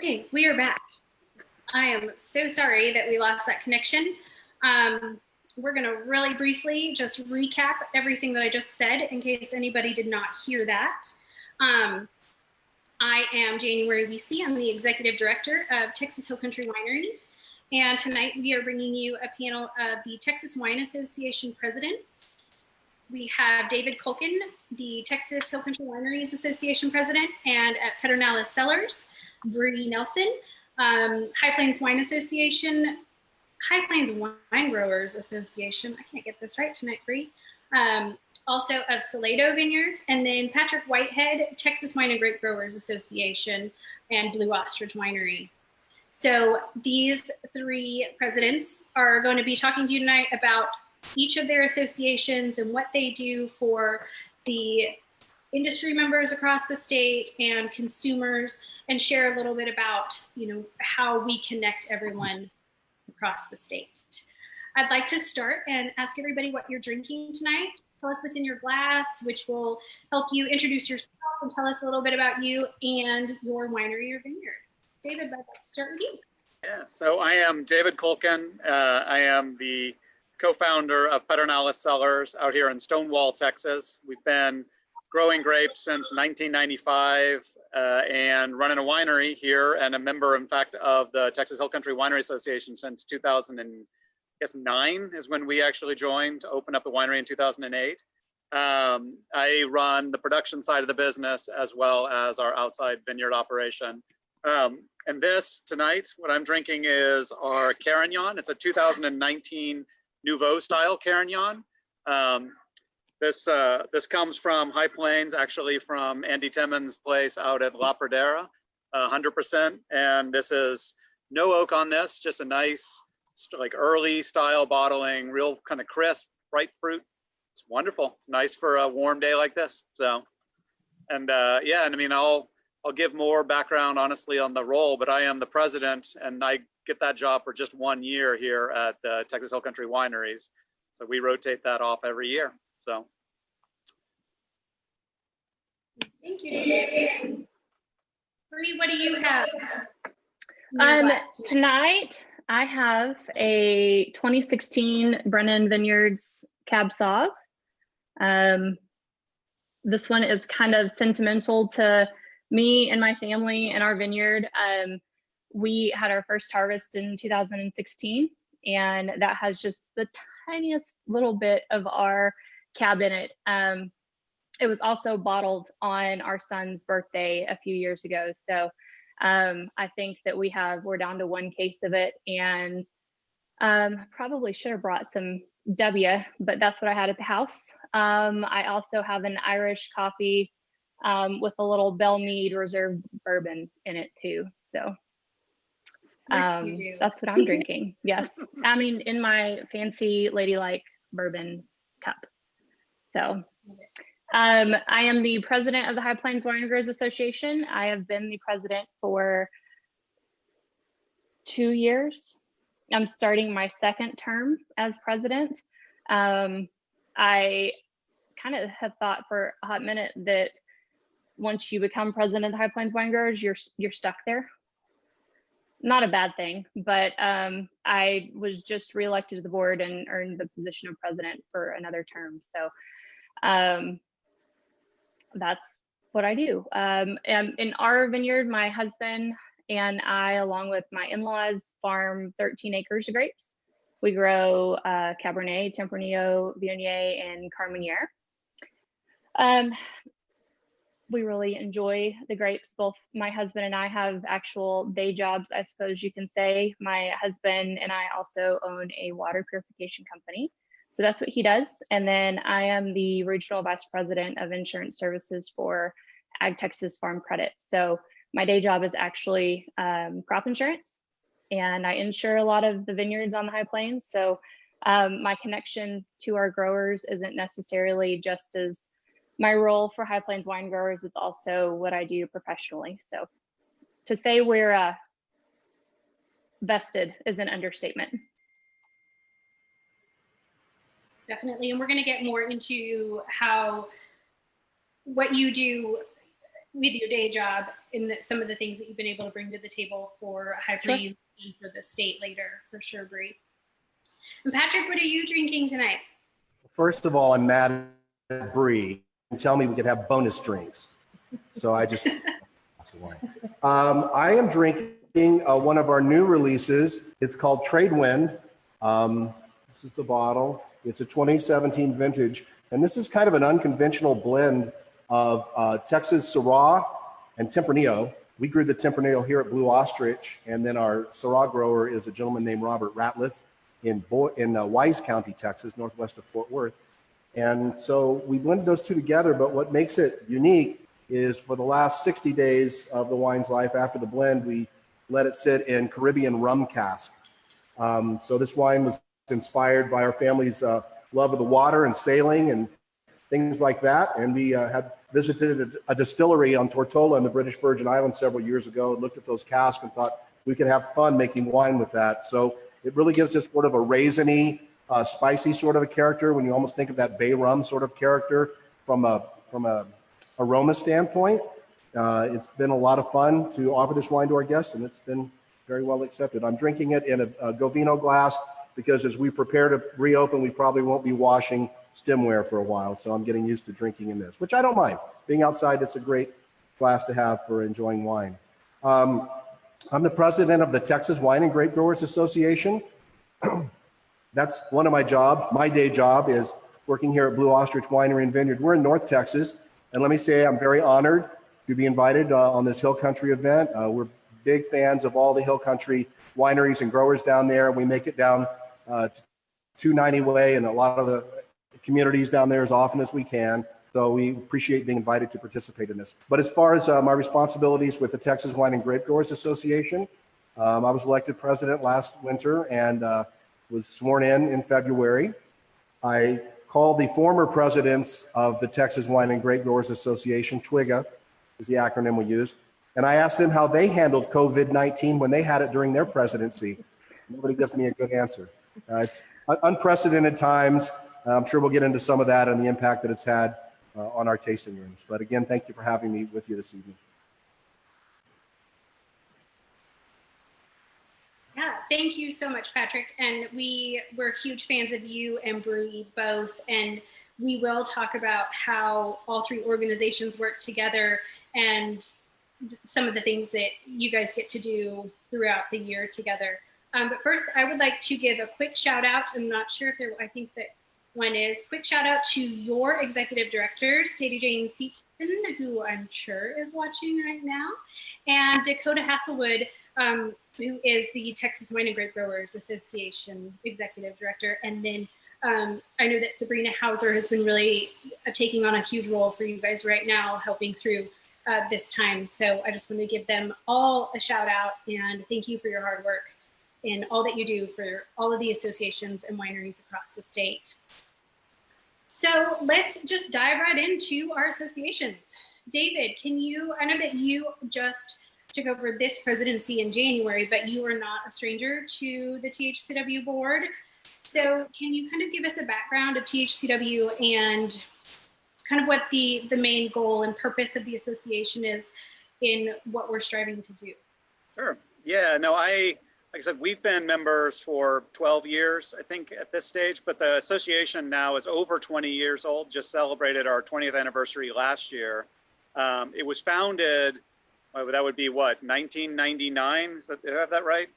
Okay, we are back. I am so sorry that we lost that connection. We're going to really briefly just recap everything that I just said in case anybody did not hear that. I am January Wiese. I'm the Executive Director of Texas Hill Country Wineries. And tonight we are bringing you a panel of the Texas Wine Association presidents. We have David Kuhlken, the Texas Hill Country Wineries Association president, and at Pedernales Cellars, Bree Nelson, High Plains Wine Association, High Plains Winegrowers Association. I can't get this right tonight, Bree. Also of Salado Vineyards, and then Patrick Whitehead, Texas Wine and Grape Growers Association, and Blue Ostrich Winery. So these three presidents are going to be talking to you tonight about each of their associations and what they do for the industry members across the state and consumers, and share a little bit about, how we connect everyone across the state. I'd like to start and ask everybody what you're drinking tonight. Tell us what's in your glass, which will help you introduce yourself and tell us a little bit about you and your winery or vineyard. David, I'd like to start with you. Yeah, so I am David Kuhlken. I am the co-founder of Pedernales Cellars out here in Stonewall, Texas. We've been growing grapes since 1995 and running a winery here, and a member, in fact, of the Texas Hill Country Winery Association since 2009 is when we actually joined to open up the winery in 2008. I run the production side of the business as well as our outside vineyard operation. And this tonight, what I'm drinking is our Carignan. It's a 2019 Nouveau style Carignan. This comes from High Plains, actually from Andy Timmons' place out at La Pradera, 100%. And this is no oak on this, just a nice, like early style bottling, real kind of crisp, bright fruit. It's wonderful. It's nice for a warm day like this. So, and yeah, and I mean, I'll give more background, honestly, on the role, but I am the president, and I get that job for just 1 year here at the Texas Hill Country Wineries. So we rotate that off every year. So. Thank you, David. Bree, what do you have? Tonight, I have a 2016 Brennan Vineyards Cab Sauv. This one is kind of sentimental to me and my family and our vineyard. We had our first harvest in 2016, and that has just the tiniest little bit of our cab in it. It was also bottled on our son's birthday a few years ago. So I think that we're down to 1 case of it, and probably should have brought some W, but that's what I had at the house. I also have an Irish coffee with a little Belle Meade Reserve bourbon in it too. So that's what I'm drinking. Yes. I mean, in my fancy ladylike bourbon cup. So I am the president of the High Plains Winegrowers Association. I have been the president for 2 years. I'm starting my 2nd term as president. I kind of had thought for a hot minute that once you become president of the High Plains Winegrowers, you're stuck there. Not a bad thing, but I was just reelected to the board and earned the position of president for another term. So that's what I do. And in our vineyard, my husband and I, along with my in-laws, farm 13 acres of grapes. We grow Cabernet, Tempranillo, Viognier, and Carmenere. We really enjoy the grapes. Both my husband and I have actual day jobs, I suppose you can say. My husband and I also own a water purification company. So that's what he does. And then I am the regional vice president of insurance services for Ag Texas Farm Credit. So my day job is actually crop insurance, and I insure a lot of the vineyards on the High Plains. So my connection to our growers isn't necessarily just as my role for High Plains Wine Growers, it's also what I do professionally. So to say we're vested is an understatement. Definitely, and we're going to get more into what you do with your day job and some of the things that you've been able to bring to the table for High Plains and for the state later, for sure, Bree. And Patrick, what are you drinking tonight? First of all, I'm mad at Bree and tell me we could have bonus drinks. So I just, I am drinking one of our new releases. It's called Trade Wind. This is the bottle. It's a 2017 vintage. And this is kind of an unconventional blend of Texas Syrah and Tempranillo. We grew the Tempranillo here at Blue Ostrich. And then our Syrah grower is a gentleman named Robert Ratliff in Wiese County, Texas, northwest of Fort Worth. And so we blended those two together, but what makes it unique is for the last 60 days of the wine's life after the blend, we let it sit in Caribbean rum cask. So this wine was inspired by our family's love of the water and sailing and things like that. And we had visited a distillery on Tortola in the British Virgin Islands several years ago, looked at those casks and thought we could have fun making wine with that. So it really gives us sort of a raisiny, spicy sort of a character when you almost think of that bay rum sort of character from a aroma standpoint. It's been a lot of fun to offer this wine to our guests, and it's been very well accepted. I'm drinking it in a Govino glass because as we prepare to reopen, we probably won't be washing stemware for a while. So I'm getting used to drinking in this, which I don't mind. Being outside, it's a great glass to have for enjoying wine. I'm the president of the Texas Wine and Grape Growers Association. That's one of my jobs. My day job is working here at Blue Ostrich Winery and Vineyard. We're in North Texas. And let me say, I'm very honored to be invited on this Hill Country event. We're big fans of all the Hill Country wineries and growers down there. We make it down to 290 Way and a lot of the communities down there as often as we can. So we appreciate being invited to participate in this. But as far as my responsibilities with the Texas Wine and Grape Growers Association, I was elected president last winter and was sworn in February. I called the former presidents of the Texas Wine and Grape Growers Association, TWIGA is the acronym we use, and I asked them how they handled COVID-19 when they had it during their presidency. Nobody gives me a good answer. It's unprecedented times. I'm sure we'll get into some of that and the impact that it's had on our tasting rooms. But again, thank you for having me with you this evening. Yeah, thank you so much, Patrick. And we're huge fans of you and Bree both. And we will talk about how all three organizations work together and some of the things that you guys get to do throughout the year together. But first, I would like to give a quick shout out. I'm not sure if I think that one is quick shout out to your executive directors, Katie Jane Seaton, who I'm sure is watching right now, and Dakota Hasselwood, who is the Texas Wine and Grape Growers Association executive director. And then I know that Sabrina Hauser has been really taking on a huge role for you guys right now, helping through this time. So I just want to give them all a shout out and thank you for your hard work and all that you do for all of the associations and wineries across the state. So let's just dive right into our associations. David, I know that you just took over this presidency in January, but you are not a stranger to the THCW board. So can you kind of give us a background of THCW and kind of what the main goal and purpose of the association is in what we're striving to do? Sure. Yeah, no, like I said, we've been members for 12 years, I think, at this stage, but the association now is over 20 years old, just celebrated our 20th anniversary last year. It was founded, that would be what, 1999? Did I have that right?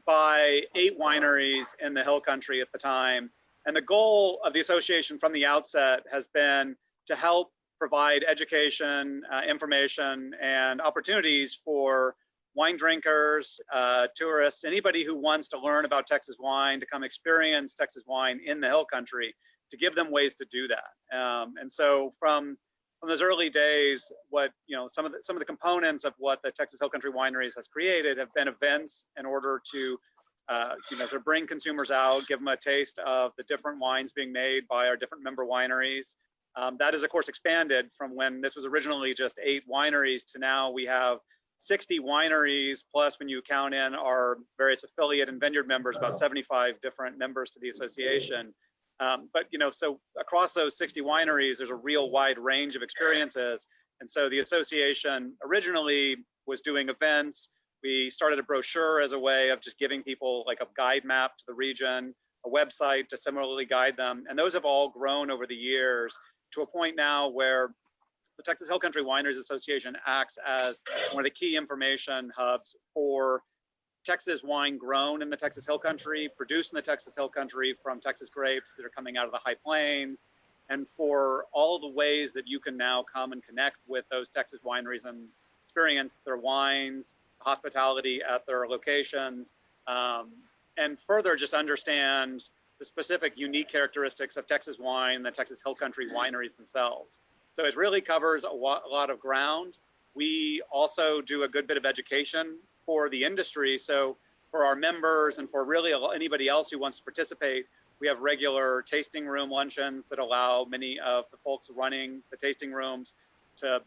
By 8 wineries in the Hill Country at the time. And the goal of the association from the outset has been to help provide education, information, and opportunities for wine drinkers, tourists, anybody who wants to learn about Texas wine, to come experience Texas wine in the Hill Country, to give them ways to do that. And so from those early days, some of the components of what the Texas Hill Country Wineries has created have been events in order to sort of bring consumers out, give them a taste of the different wines being made by our different member wineries. That is, of course, expanded from when this was originally just 8 wineries to now we have 60 wineries, plus when you count in our various affiliate and vineyard members, about 75 different members to the association. But so across those 60 wineries, there's a real wide range of experiences And so the association originally was doing events. We started a brochure as a way of just giving people like a guide map to the region, a website to similarly guide them. And those have all grown over the years to a point now where the Texas Hill Country Wineries Association acts as one of the key information hubs for Texas wine grown in the Texas Hill Country, produced in the Texas Hill Country from Texas grapes that are coming out of the High Plains, and for all the ways that you can now come and connect with those Texas wineries and experience their wines, hospitality at their locations, and further just understand the specific unique characteristics of Texas wine, the Texas Hill Country wineries themselves. So it really covers a lot of ground. We also do a good bit of education for the industry. So for our members and for really anybody else who wants to participate, we have regular tasting room luncheons that allow many of the folks running the tasting rooms to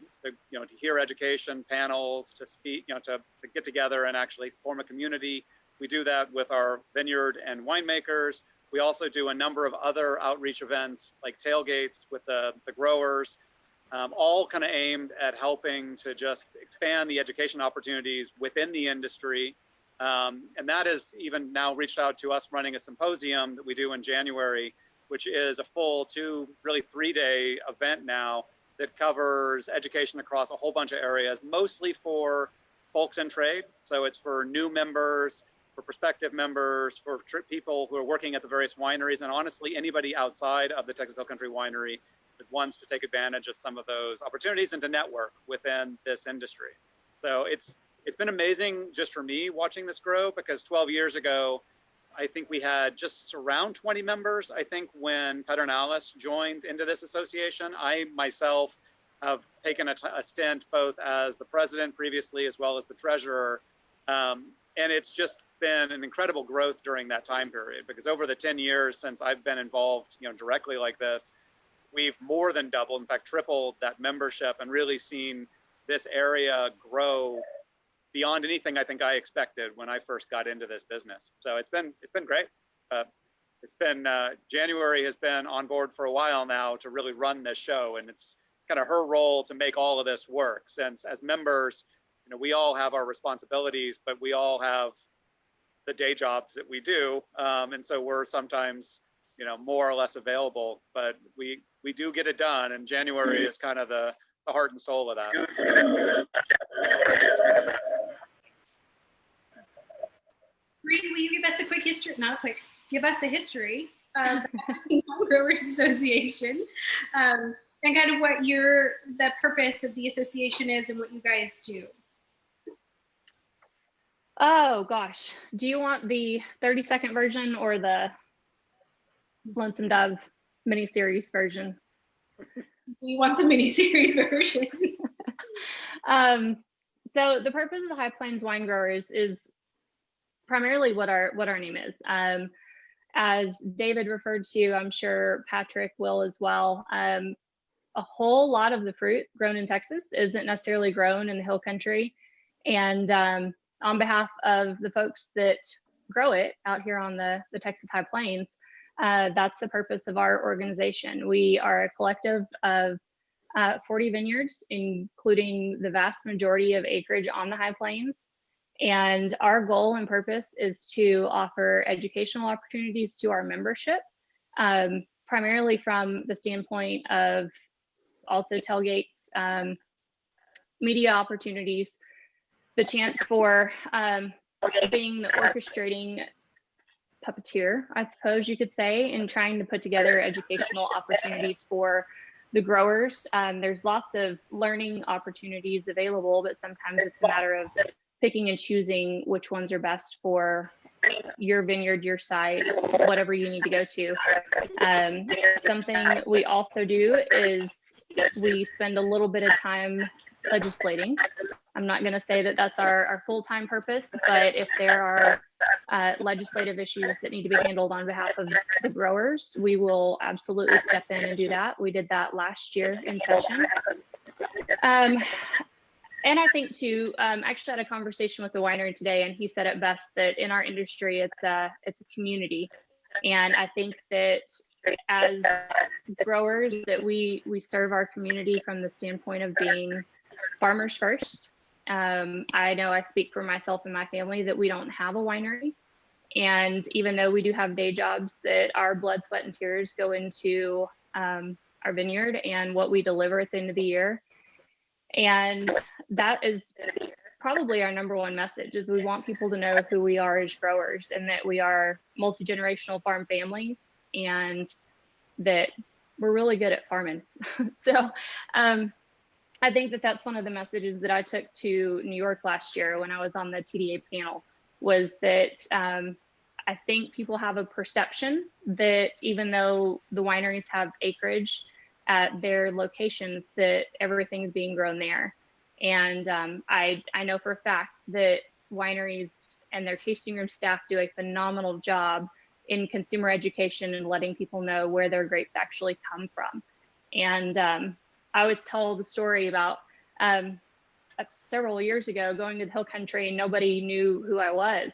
hear education panels, to speak, to get together and actually form a community. We do that with our vineyard and winemakers. We also do a number of other outreach events like tailgates with the growers, all kind of aimed at helping to just expand the education opportunities within the industry. And that has even now reached out to us running a symposium that we do in January, which is a full 3-day event now that covers education across a whole bunch of areas, mostly for folks in trade. So it's for new members, for prospective members, for people who are working at the various wineries, and honestly, anybody outside of the Texas Hill Country Winery that wants to take advantage of some of those opportunities and to network within this industry. So it's been amazing just for me watching this grow, because 12 years ago, I think we had just around 20 members. I think when Pedernales joined into this association, I myself have taken a stint both as the president previously as well as the treasurer. And it's just been an incredible growth during that time period, because over the 10 years since I've been involved, directly like this, we've more than doubled, in fact, tripled that membership, and really seen this area grow beyond anything I think I expected when I first got into this business. So it's been great. January has been on board for a while now to really run this show, and it's kind of her role to make all of this work. Since as members, we all have our responsibilities, but we all have the day jobs that we do, and so we're sometimes more or less available, but we do get it done, and January is kind of the heart and soul of that. Bree, will you give us a quick history? Give us a history of the Winegrowers Association, and kind of what the purpose of the association is and what you guys do. Oh gosh, do you want the 30-second version or the Lonesome Dove mini-series version? We want the mini-series version. So the purpose of the High Plains Winegrowers is primarily what our name is. As David referred to, I'm sure Patrick will as well. A whole lot of the fruit grown in Texas isn't necessarily grown in the Hill Country, and on behalf of the folks that grow it out here on the Texas High Plains, that's the purpose of our organization. We are a collective of 40 vineyards, including the vast majority of acreage on the High Plains. And our goal and purpose is to offer educational opportunities to our membership, primarily from the standpoint of also tailgates, media opportunities, the chance for being the orchestrating puppeteer, I suppose you could say, in trying to put together educational opportunities for the growers. There's lots of learning opportunities available, but sometimes it's a matter of picking and choosing which ones are best for your vineyard, your site, whatever you need to go to. Something we also do is we spend a little bit of time legislating. I'm not going to say that that's our full-time purpose, but if there are legislative issues that need to be handled on behalf of the growers, we will absolutely step in and do that. We did that last year in session. And I think too, actually had a conversation with the winery today, and he said it best that in our industry, it's a community. And I think that as growers that we serve our community from the standpoint of being farmers first. I know I speak for myself and my family that we don't have a winery. And even though we do have day jobs, that our blood, sweat, and tears go into our vineyard and what we deliver at the end of the year. And that is probably our number one message, is we want people to know who we are as growers, and that we are multi-generational farm families, and that we're really good at farming. So I think that that's one of the messages that I took to New York last year when I was on the TDA panel, was that I think people have a perception that even though the wineries have acreage at their locations, that everything's being grown there. And I know for a fact that wineries and their tasting room staff do a phenomenal job in consumer education and letting people know where their grapes actually come from. And I always tell the story about several years ago going to the hill country and nobody knew who I was.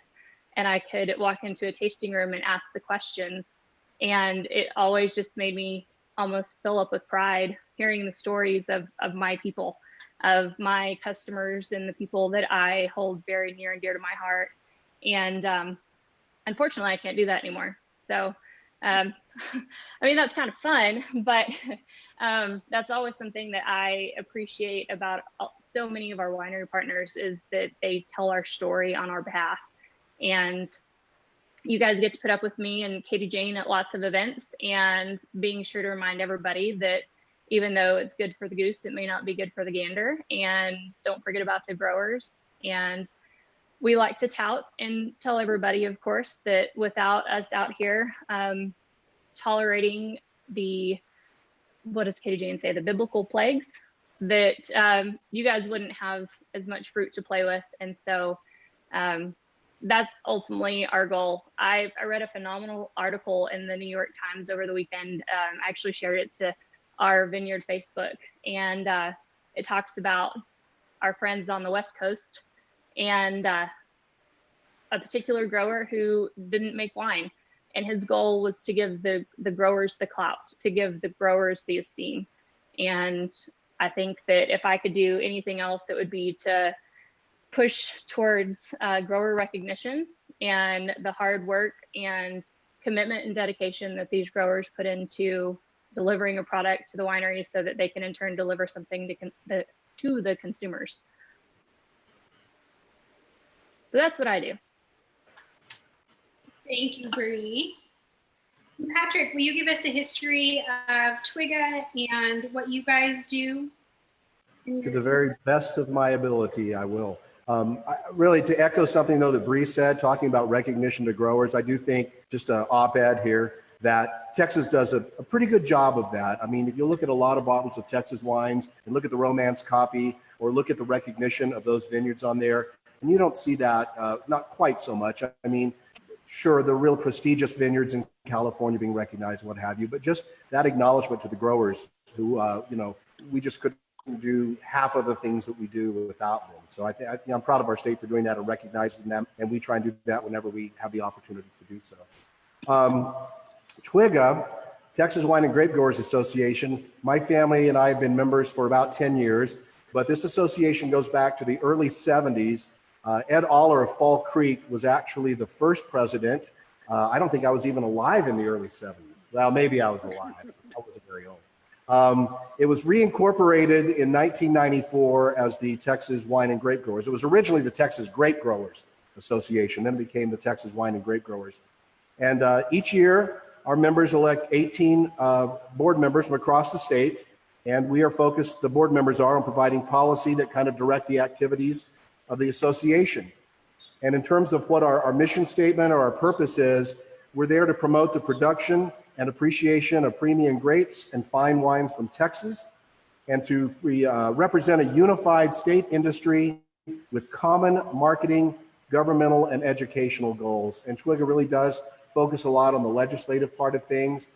And I could walk into a tasting room and ask the questions. And it always just made me almost fill up with pride hearing the stories of my people, of my customers, and the people that I hold very near and dear to my heart. And unfortunately, I can't do that anymore. So, I mean, that's kind of fun, but that's always something that I appreciate about so many of our winery partners, is that they tell our story on our behalf. And you guys get to put up with me and Katie Jane at lots of events, and being sure to remind everybody that even though it's good for the goose, it may not be good for the gander. And don't forget about the growers. And we like to tout and tell everybody, of course, that without us out here tolerating the, what does Katie Jane say, the biblical plagues, that you guys wouldn't have as much fruit to play with. And so that's ultimately our goal. I read a phenomenal article in the New York Times over the weekend. I actually shared it to our vineyard Facebook, and it talks about our friends on the West Coast and a particular grower who didn't make wine, and his goal was to give the growers the clout, to give the growers the esteem. And I think that if I could do anything else, it would be to push towards grower recognition and the hard work and commitment and dedication that these growers put into delivering a product to the winery, so that they can in turn deliver something to the consumers. So that's what I do. Thank you, Bree. Patrick, will you give us a history of Twiga and what you guys do? To the very best of my ability, I will. Really, to echo something, though, that Bree said, talking about recognition to growers, I do think, just an op-ed here, that Texas does a pretty good job of that. I mean, if you look at a lot of bottles of Texas wines and look at the romance copy, or look at the recognition of those vineyards on there, and you don't see that, not quite so much. I mean, sure, the real prestigious vineyards in California being recognized, what have you, but just that acknowledgement to the growers who, we just couldn't do half of the things that we do without them. So I'm proud of our state for doing that and recognizing them, and we try and do that whenever we have the opportunity to do so. Twiga, Texas Wine and Grape Growers Association, my family and I have been members for about 10 years, but this association goes back to the early 70s. Ed Aller of Fall Creek was actually the first president. I don't think I was even alive in the early 70s. Well, maybe I was alive. I wasn't very old. It was reincorporated in 1994 as the Texas Wine and Grape Growers. It was originally the Texas Grape Growers Association, then it became the Texas Wine and Grape Growers. And each year, our members elect 18 board members from across the state, and we are focused, the board members are, on providing policy that kind of direct the activities of the association. And in terms of what our mission statement or our purpose is, we're there to promote the production and appreciation of premium grapes and fine wines from Texas, and to represent a unified state industry with common marketing, governmental, and educational goals. And Twiga really does focus a lot on the legislative part of things,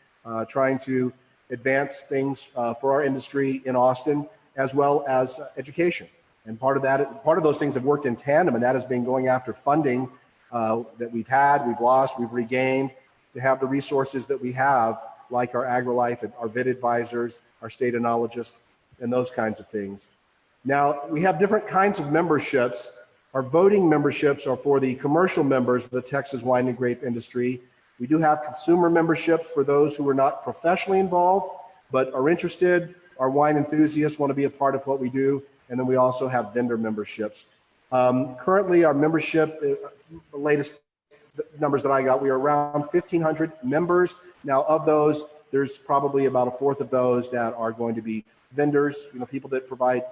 trying to advance things for our industry in Austin, as well as education. And part of those things have worked in tandem, and that has been going after funding that we've had, we've lost, we've regained, to have the resources that we have like our AgriLife and our vid advisors, our state enologists, and those kinds of things. Now, we have different kinds of memberships. Our voting memberships are for the commercial members of the Texas wine and grape industry. We do have consumer memberships for those who are not professionally involved, but are interested. Our wine enthusiasts want to be a part of what we do. And then we also have vendor memberships. Currently, our membership, the latest numbers that I got, we are around 1,500 members. Now, of those, there's probably about a fourth of those that are going to be vendors, people that provide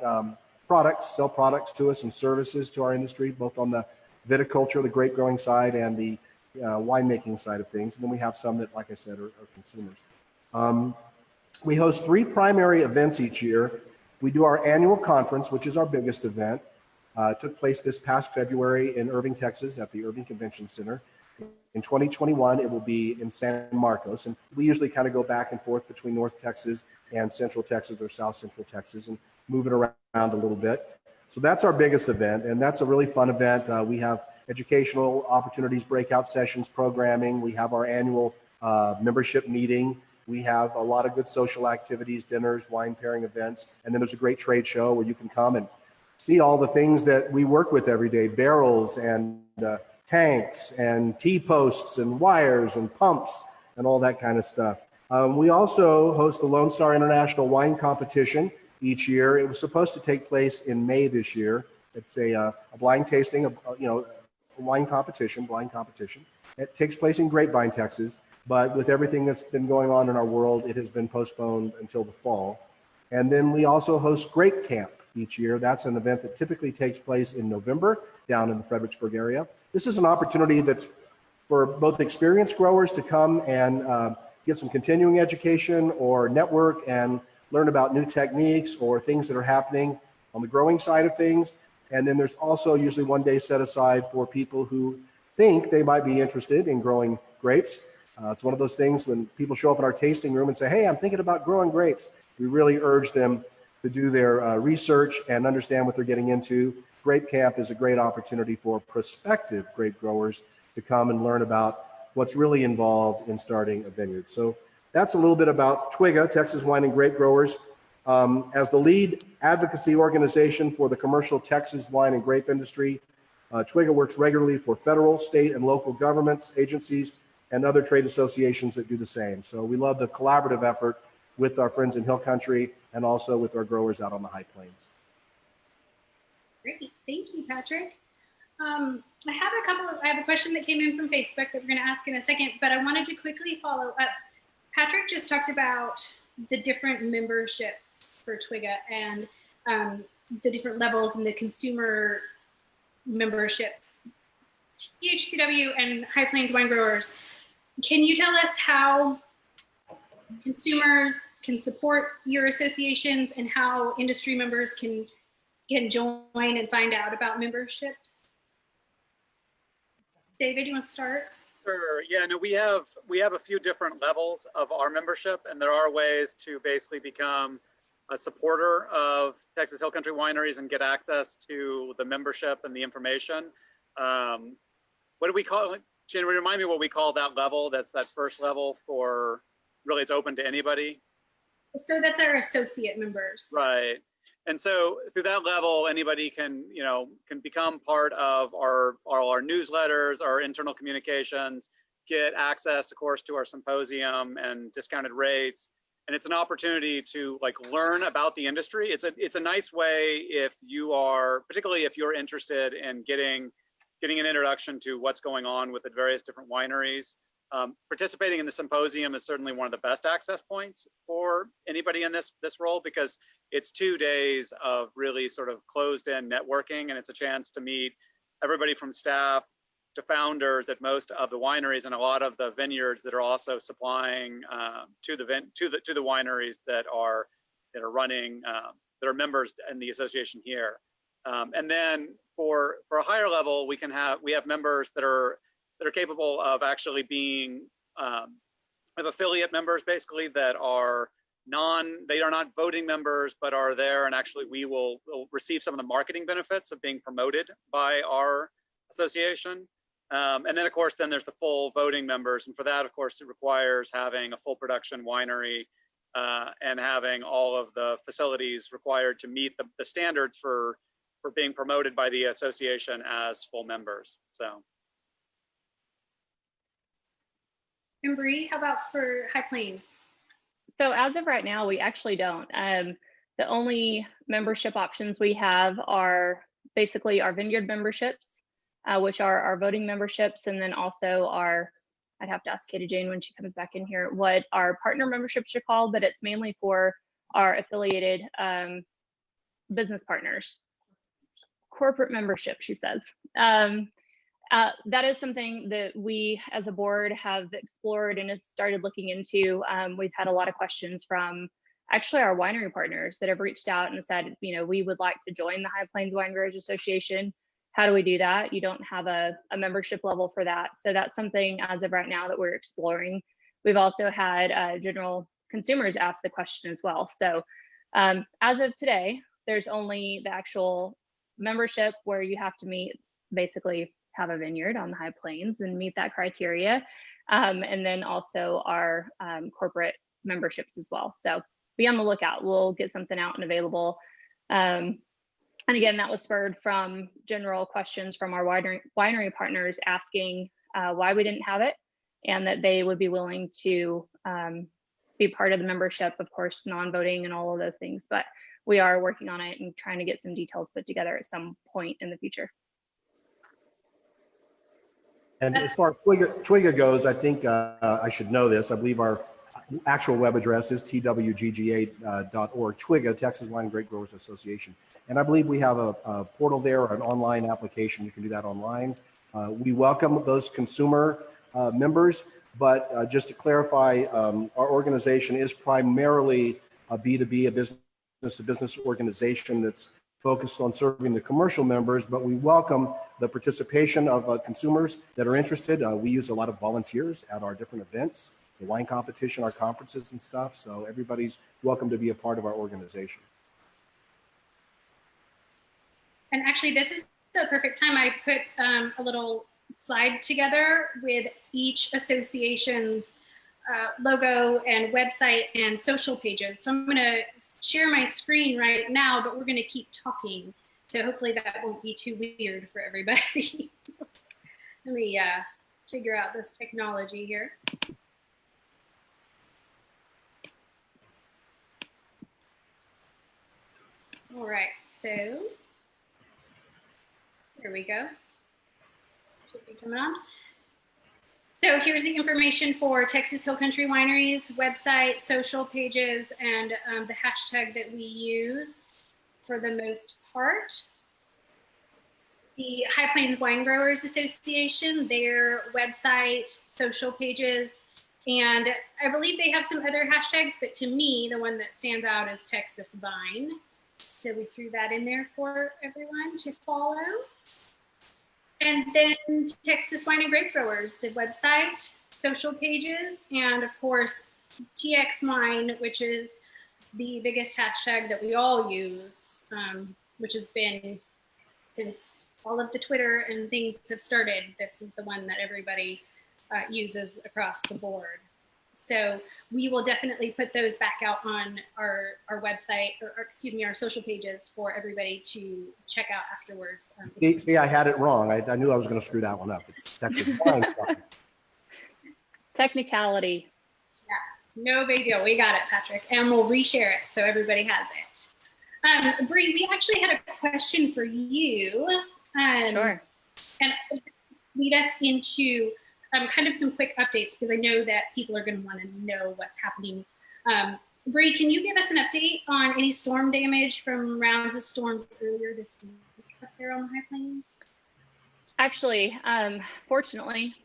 products, sell products to us and services to our industry, both on the viticulture, the grape growing side, and the winemaking side of things. And then we have some that, like I said, are consumers. We host 3 primary events each year. We do our annual conference, which is our biggest event. It took place this past February in Irving, Texas at the Irving Convention Center. In 2021, it will be in San Marcos. And we usually kind of go back and forth between North Texas and Central Texas or South Central Texas and move it around a little bit. So that's our biggest event, and that's a really fun event. We have educational opportunities, breakout sessions, programming. We have our annual membership meeting. We have a lot of good social activities, dinners, wine pairing events, and then there's a great trade show where you can come and see all the things that we work with every day, barrels and tanks and T-posts and wires and pumps and all that kind of stuff. We also host the Lone Star International Wine Competition each year. It was supposed to take place in May this year. It's a blind tasting, a wine competition, blind competition. It takes place in Grapevine, Texas, but with everything that's been going on in our world, it has been postponed until the fall. And then we also host Grape Camp each year. That's an event that typically takes place in November down in the Fredericksburg area. This is an opportunity that's for both experienced growers to come and get some continuing education or network and learn about new techniques or things that are happening on the growing side of things. And then there's also usually one day set aside for people who think they might be interested in growing grapes. It's one of those things when people show up in our tasting room and say, hey, I'm thinking about growing grapes. We really urge them to do their research and understand what they're getting into. Grape Camp is a great opportunity for prospective grape growers to come and learn about what's really involved in starting a vineyard. So that's a little bit about TWIGA, Texas Wine and Grape Growers. As the lead advocacy organization for the commercial Texas wine and grape industry, TWIGA works regularly for federal, state, and local governments, agencies, and other trade associations that do the same. So we love the collaborative effort with our friends in Hill Country and also with our growers out on the High Plains. Great, thank you, Patrick. I have a question that came in from Facebook that we're going to ask in a second, but I wanted to quickly follow up. Patrick just talked about the different memberships for TWIGA and the different levels and the consumer memberships. THCW and High Plains Wine Growers, can you tell us how consumers can support your associations and how industry members can join and find out about memberships? David, you want to start? Sure. Yeah, no, we have a few different levels of our membership, and there are ways to basically become a supporter of Texas Hill Country Wineries and get access to the membership and the information. What do we call it? Jen, remind me what we call that level. That's that first level for really it's open to anybody. So that's our associate members. Right. And so through that level, anybody can become part of our newsletters, our internal communications, get access, of course, to our symposium and discounted rates. And it's an opportunity to learn about the industry. It's a nice way if you are, particularly if you're interested in getting an introduction to what's going on with the various different wineries. Participating in the symposium is certainly one of the best access points for anybody in this role, because it's 2 days of really sort of closed-in networking, and it's a chance to meet everybody from staff to founders at most of the wineries and a lot of the vineyards that are also supplying to the wineries that are running that are members in the association here. And then for a higher level, we have members that are capable of actually being of affiliate members, basically, that are they are not voting members, but are there, and actually we'll receive some of the marketing benefits of being promoted by our association. And then, of course, then there's the full voting members. And for that, of course, it requires having a full production winery and having all of the facilities required to meet the standards for being promoted by the association as full members. So. And Bree, how about for High Plains? So as of right now, we actually don't. The only membership options we have are basically our vineyard memberships, which are our voting memberships, and then also our, I'd have to ask Katie Jane when she comes back in here, what our partner memberships are called, but it's mainly for our affiliated business partners. Corporate membership, she says. That is something that we as a board have explored and have started looking into. We've had a lot of questions from actually our winery partners that have reached out and said, you know, we would like to join the High Plains Winegrowers Association. How do we do that? You don't have a membership level for that. So that's something as of right now that we're exploring. We've also had general consumers ask the question as well. So as of today, there's only the actual membership where you have to meet, basically have a vineyard on the High Plains and meet that criteria. And then also our corporate memberships as well. So be on the lookout. We'll get something out and available. And again, that was spurred from general questions from our winery partners asking why we didn't have it, and that they would be willing to be part of the membership, of course, non-voting and all of those things. But we are working on it and trying to get some details put together at some point in the future. And as far as Twigga goes, I think I should know this. I believe our actual web address is twgga.org, Twigga, Texas Wine and Grape Growers Association. And I believe we have a portal there, or an online application. You can do that online. We welcome those consumer members, but just to clarify, our organization is primarily a B2B, a business-to-business organization that's focused on serving the commercial members, but we welcome the participation of consumers that are interested. We use a lot of volunteers at our different events, the wine competition, our conferences and stuff. So everybody's welcome to be a part of our organization. And actually, this is the perfect time. I put a little slide together with each association's logo and website and social pages. So I'm going to share my screen right now, but we're going to keep talking. So hopefully that won't be too weird for everybody. Let me figure out this technology here. All right, so here we go. Should be coming on. So here's the information for Texas Hill Country Wineries website, social pages, and the hashtag that we use for the most part. The High Plains Winegrowers Association, their website, social pages, and I believe they have some other hashtags, but to me, the one that stands out is Texas Vine. So we threw that in there for everyone to follow. And then Texas Wine and Grape Growers, the website, social pages, and of course, TX Wine, which is the biggest hashtag that we all use, which has been since all of the Twitter and things have started. This is the one that everybody uses across the board. So we will definitely put those back out on our website, or excuse me, our social pages for everybody to check out afterwards. See, I had it wrong. I knew I was going to screw that one up. It's Texas Wine. Technicality. Yeah, no big deal. We got it, Patrick, and we'll reshare it so everybody has it. Bree, we actually had a question for you. Sure. And lead us into kind of some quick updates, because I know that people are going to want to know what's happening. Bree, can you give us an update on any storm damage from rounds of storms earlier this week up there on the High Plains? Actually, fortunately,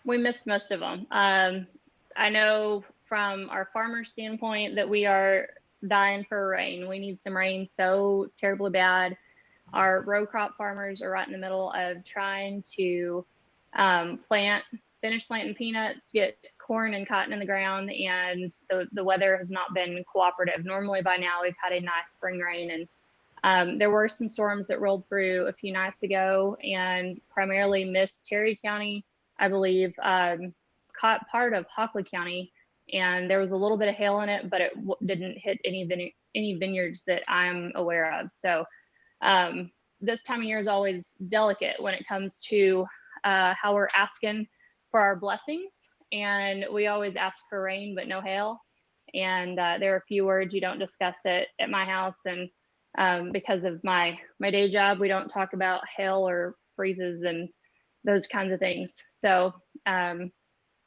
we missed most of them. I know from our farmer standpoint that we are dying for rain. We need some rain so terribly bad. Our row crop farmers are right in the middle of trying to finish planting peanuts, get corn and cotton in the ground, and the weather has not been cooperative. Normally by now we've had a nice spring rain, There were some storms that rolled through a few nights ago and primarily missed Cherry County, I believe, caught part of Hockley County, and there was a little bit of hail in it, but it didn't hit any vineyards that I'm aware of. So this time of year is always delicate when it comes to how we're asking for our blessings, and we always ask for rain but no hail. And there are a few words you don't discuss it at my house, and because of my day job, we don't talk about hail or freezes and those kinds of things. So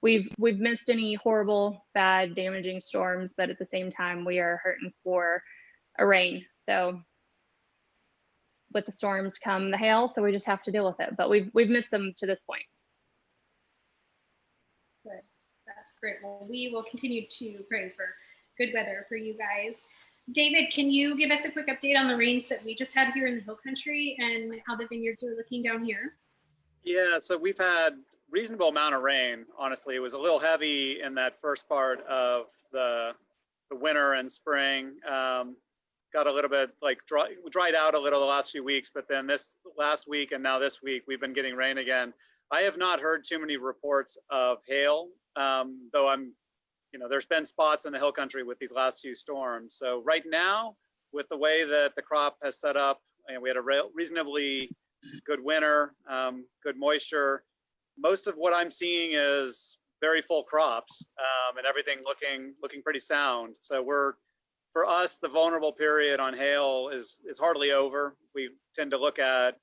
we've missed any horrible, bad, damaging storms, but at the same time, we are hurting for a rain. So with the storms come the hail, so we just have to deal with it. But we've missed them to this point. Good. That's great. Well, we will continue to pray for good weather for you guys. David, can you give us a quick update on the rains that we just had here in the Hill Country and how the vineyards are looking down here? Yeah, so we've had reasonable amount of rain. Honestly, it was a little heavy in that first part of the winter and spring. Got a little bit like dried out a little the last few weeks, but then this last week and now this week we've been getting rain again. I have not heard too many reports of hail, though there's been spots in the Hill Country with these last few storms. So right now, with the way that the crop has set up, and we had a reasonably good winter, good moisture. Most of what I'm seeing is very full crops, and everything looking pretty sound. So for us, the vulnerable period on hail is hardly over. We tend to look at,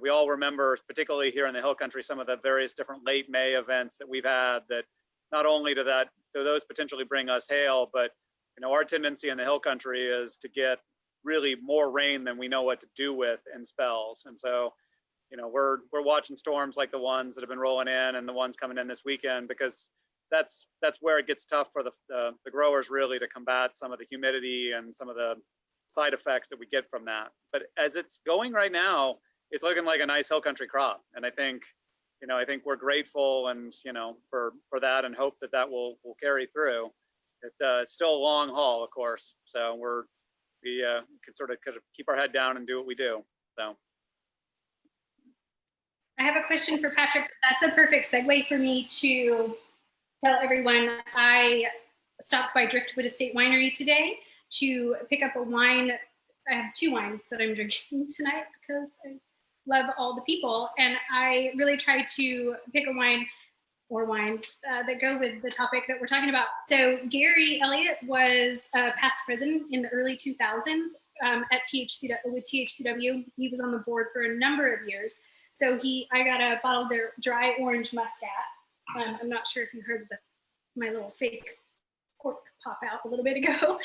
we all remember, particularly here in the Hill Country, some of the various different late May events that we've had that not only do those potentially bring us hail, but our tendency in the Hill Country is to get really more rain than we know what to do with in spells. And so, we're watching storms like the ones that have been rolling in and the ones coming in this weekend, because that's where it gets tough for the growers really to combat some of the humidity and some of the side effects that we get from that. But as it's going right now, it's looking like a nice Hill Country crop. And I think we're grateful and, for that, and hope that will carry through. It's still a long haul, of course. So we can sort of keep our head down and do what we do. So. I have a question for Patrick. That's a perfect segue for me to tell everyone I stopped by Driftwood Estate Winery today to pick up a wine. I have 2 wines that I'm drinking tonight because I love all the people, and I really try to pick a wine or wines that go with the topic that we're talking about. So Gary Elliott was a past president in the early 2000s at with THCW. He was on the board for a number of years. So I got a bottle of their dry orange muscat. I'm not sure if you heard my little fake cork pop out a little bit ago,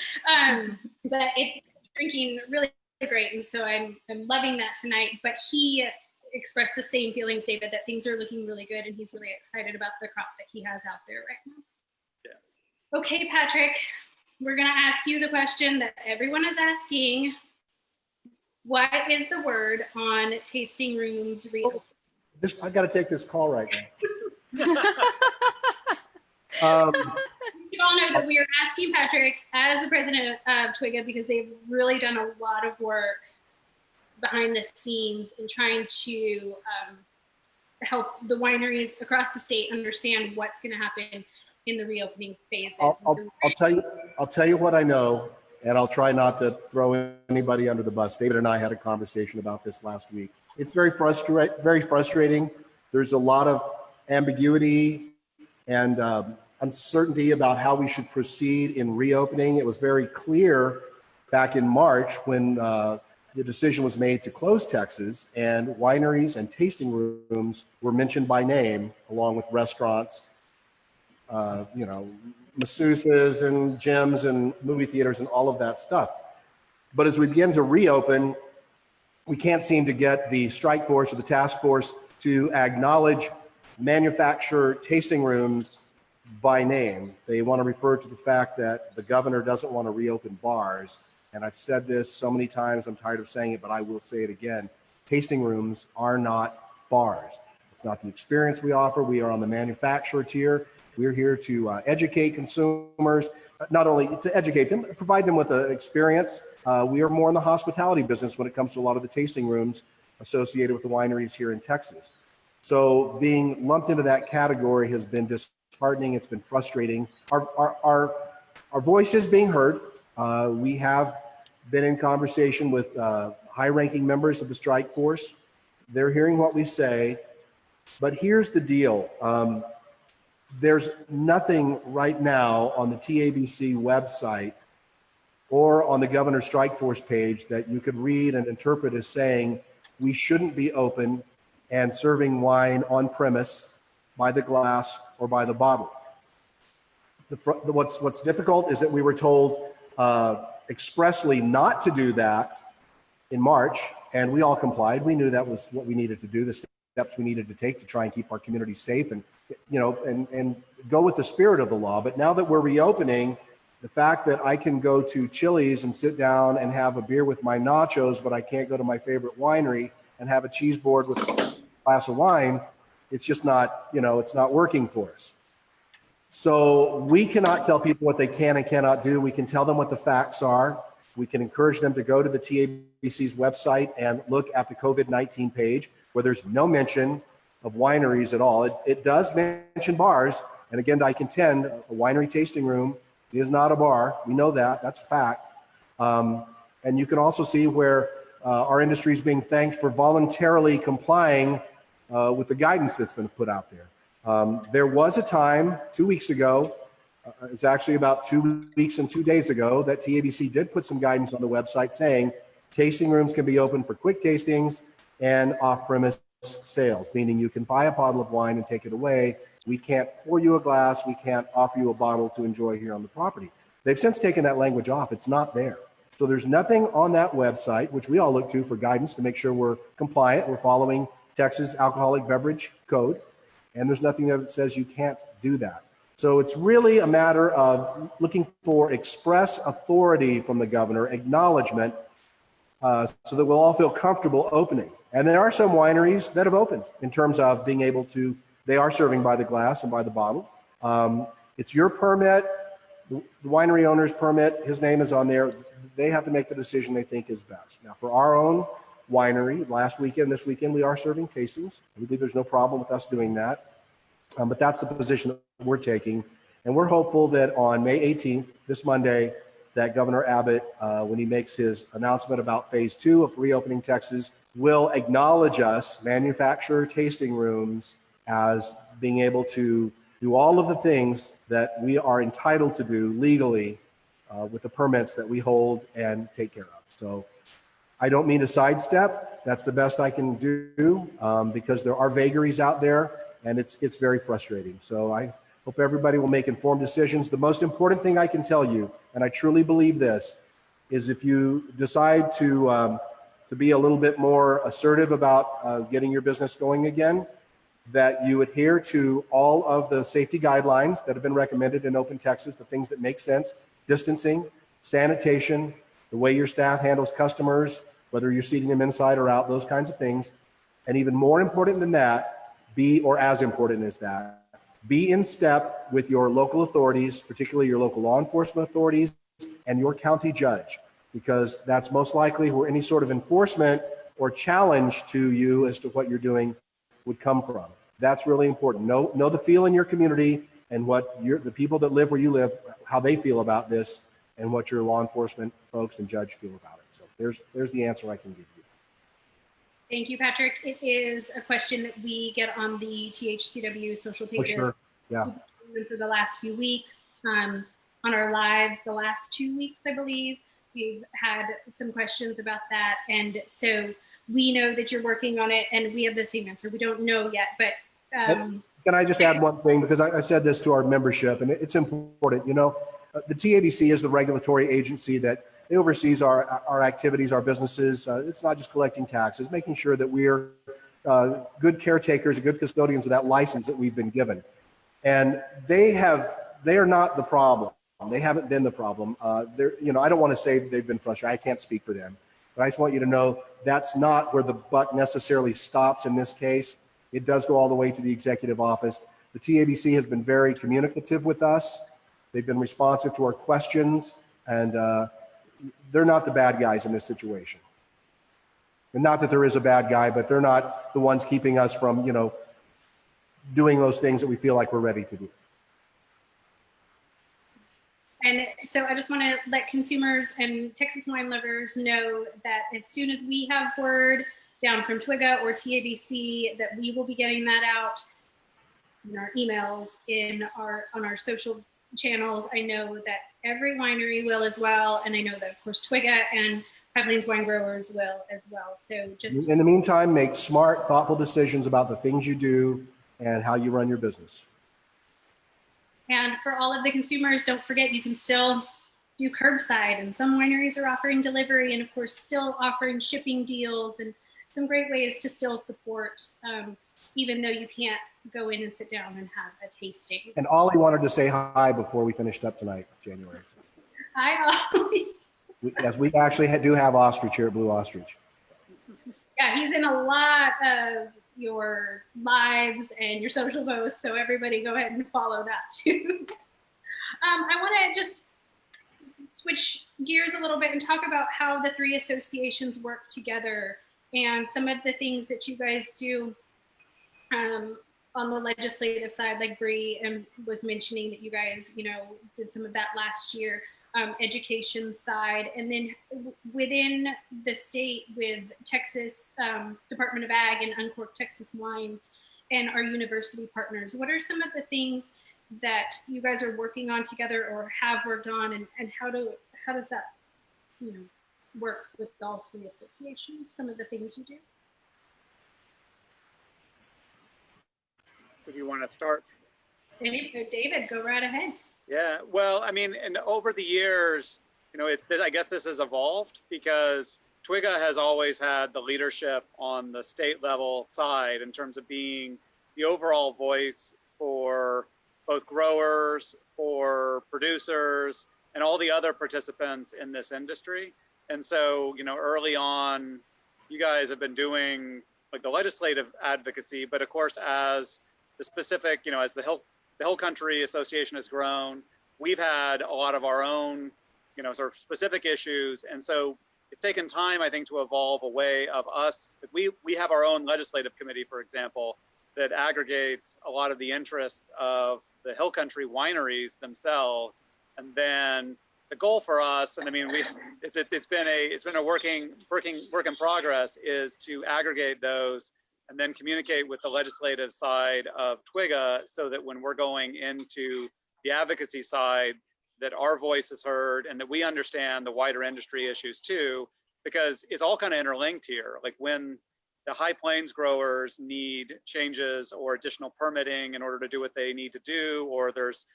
but it's drinking really great, and so I'm loving that tonight. But he expressed the same feelings, David, that things are looking really good, and he's really excited about the crop that he has out there right now. Yeah. Okay, Patrick, we're gonna ask you the question that everyone is asking. What is the word on tasting rooms reopening? I got to take this call right now. You all know that we are asking Patrick as the president of Twiga because they've really done a lot of work behind the scenes in trying to help the wineries across the state understand what's going to happen in the reopening phases. I'll tell you what I know, and I'll try not to throw anybody under the bus. David and I had a conversation about this last week. It's very frustrating. There's a lot of ambiguity and uncertainty about how we should proceed in reopening. It was very clear back in March when the decision was made to close Texas, and wineries and tasting rooms were mentioned by name, along with restaurants, masseuses and gyms and movie theaters and all of that stuff. But as we begin to reopen, we can't seem to get the strike force or the task force to acknowledge manufacturer tasting rooms by name. They want to refer to the fact that the governor doesn't want to reopen bars. And I've said this so many times, I'm tired of saying it, but I will say it again. Tasting rooms are not bars. It's not the experience we offer. We are on the manufacturer tier. We're here to educate consumers, not only to educate them, provide them with an experience. We are more in the hospitality business when it comes to a lot of the tasting rooms associated with the wineries here in Texas. So being lumped into that category has been disheartening. It's been frustrating. Our voice is being heard. We have been in conversation with high-ranking members of the strike force. They're hearing what we say, but here's the deal. There's nothing right now on the TABC website or on the governor's strike force page that you could read and interpret as saying we shouldn't be open and serving wine on premise by the glass or by the bottle. What's difficult is that we were told expressly not to do that in March, and we all complied. We knew that was what we needed to do, the steps we needed to take to try and keep our community safe and, you know, and go with the spirit of the law. But now that we're reopening, the fact that I can go to Chili's and sit down and have a beer with my nachos, but I can't go to my favorite winery and have a cheese board with a glass of wine, it's just not, you know, it's not working for us. So we cannot tell people what they can and cannot do. We can tell them what the facts are. We can encourage them to go to the TABC's website and look at the COVID-19 page where there's no mention of wineries at all. It does mention bars. And again, I contend a winery tasting room is not a bar. We know that, that's a fact. And you can also see where our industry is being thanked for voluntarily complying with the guidance that's been put out there. There was a time 2 weeks ago, it's actually about 2 weeks and 2 days ago, that TABC did put some guidance on the website saying tasting rooms can be open for quick tastings and off-premise sales, meaning you can buy a bottle of wine and take it away. We can't pour you a glass. We can't offer you a bottle to enjoy here on the property. They've since taken that language off. It's not there. So there's nothing on that website, which we all look to for guidance to make sure we're compliant. We're following Texas Alcoholic Beverage Code. And there's nothing there that says you can't do that. So it's really a matter of looking for express authority from the governor, acknowledgement, so that we'll all feel comfortable opening. And there are some wineries that have opened in terms of being able to, they are serving by the glass and by the bottle. It's your permit, the winery owner's permit, his name is on there. They have to make the decision they think is best. Now for our own winery, last weekend, this weekend, we are serving tastings. We believe there's no problem with us doing that. But that's the position that we're taking. And we're hopeful that on May 18th, this Monday, that Governor Abbott, when he makes his announcement about phase 2 of reopening Texas, will acknowledge us, manufacturer tasting rooms, as being able to do all of the things that we are entitled to do legally with the permits that we hold and take care of. So I don't mean to sidestep. That's the best I can do because there are vagaries out there and it's very frustrating. So I hope everybody will make informed decisions. The most important thing I can tell you, and I truly believe this, is if you decide to be a little bit more assertive about getting your business going again, that you adhere to all of the safety guidelines that have been recommended in Open Texas, the things that make sense, distancing, sanitation, the way your staff handles customers, whether you're seating them inside or out, those kinds of things. And even more important than that, or as important as that, be in step with your local authorities, particularly your local law enforcement authorities and your county judge, because that's most likely where any sort of enforcement or challenge to you as to what you're doing would come from. That's really important. Know the feel in your community and what the people that live where you live, how they feel about this and what your law enforcement folks and judge feel about it. So there's the answer I can give you. Thank you, Patrick. It is a question that we get on the THCW social pages. For sure. Yeah. For the last few weeks, on our lives, the last 2 weeks, I believe, we've had some questions about that. And so we know that you're working on it and we have the same answer. We don't know yet, but. Can I just add one thing? Because I said this to our membership and it's important. You know, the TABC is the regulatory agency that it oversees our activities, our businesses. It's not just collecting taxes, making sure that we're good caretakers, good custodians of that license that we've been given. And they are not the problem. They haven't been the problem. You know, I don't want to say they've been frustrated. I can't speak for them, but I just want you to know that's not where the buck necessarily stops in this case. It does go all the way to the executive office, The TABC has been very communicative with us. They've been responsive to our questions, and they're not the bad guys in this situation. And not that there is a bad guy, but they're not the ones keeping us from, doing those things that we feel like we're ready to do. And so I just want to let consumers and Texas wine lovers know that as soon as we have word down from TWIGA or TABC, that we will be getting that out in our emails, on our social channels. I know that every winery will as well, and I know that of course TWIGA and Highlands Winegrowers will as well. So just in the meantime, make smart, thoughtful decisions about the things you do and how you run your business. And for all of the consumers, don't forget you can still do curbside, and some wineries are offering delivery, and of course still offering shipping deals and some great ways to still support, even though you can't go in and sit down and have a tasting. And Ollie wanted to say hi before we finished up tonight, January. Hi, Ollie. Yes, we actually do have Ostrich here at Blue Ostrich. Yeah, he's in a lot of your lives and your social posts, so everybody go ahead and follow that too. I want to just switch gears a little bit and talk about how the three associations work together and some of the things that you guys do on the legislative side, like Bree was mentioning that you guys, did some of that last year. Education side, and then within the state with Texas Department of Ag and Uncorked Texas Wines and our university partners. What are some of the things that you guys are working on together or have worked on, and how does that work with all three associations? Some of the things you do. If you want to start. David, go right ahead. Yeah, well, I mean, and over the years, I guess this has evolved because TWIGA has always had the leadership on the state level side in terms of being the overall voice for both growers, for producers, and all the other participants in this industry. And so, early on, you guys have been doing like the legislative advocacy, but of course, as the specific, as the Hill Country Association has grown, we've had a lot of our own, sort of specific issues. And so it's taken time, I think, to evolve a way of us. We have our own legislative committee, for example, that aggregates a lot of the interests of the Hill Country wineries themselves. And then the goal for us, and I mean, it's been a work in progress, is to aggregate those and then communicate with the legislative side of TWIGA so that when we're going into the advocacy side, that our voice is heard and that we understand the wider industry issues too, because it's all kind of interlinked here. Like when the High Plains growers need changes or additional permitting in order to do what they need to do, or there's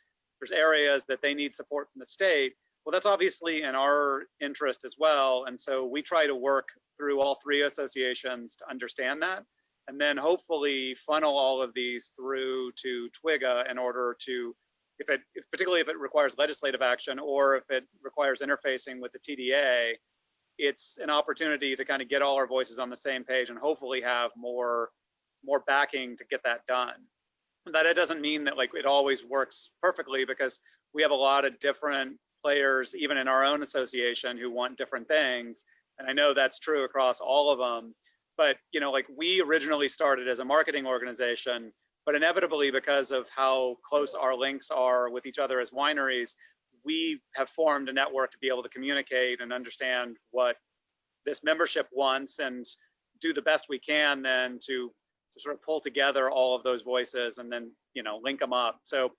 areas that they need support from the state, well, that's obviously in our interest as well. And so we try to work through all three associations to understand that, and then hopefully funnel all of these through to TWIGA in order to, particularly if it requires legislative action or if it requires interfacing with the TDA, it's an opportunity to kind of get all our voices on the same page and hopefully have more backing to get that done. That it doesn't mean that like it always works perfectly, because we have a lot of different players, even in our own association, who want different things. And I know that's true across all of them. But, like we originally started as a marketing organization, but inevitably because of how close our links are with each other as wineries, we have formed a network to be able to communicate and understand what this membership wants and do the best we can then to sort of pull together all of those voices and then, link them up. So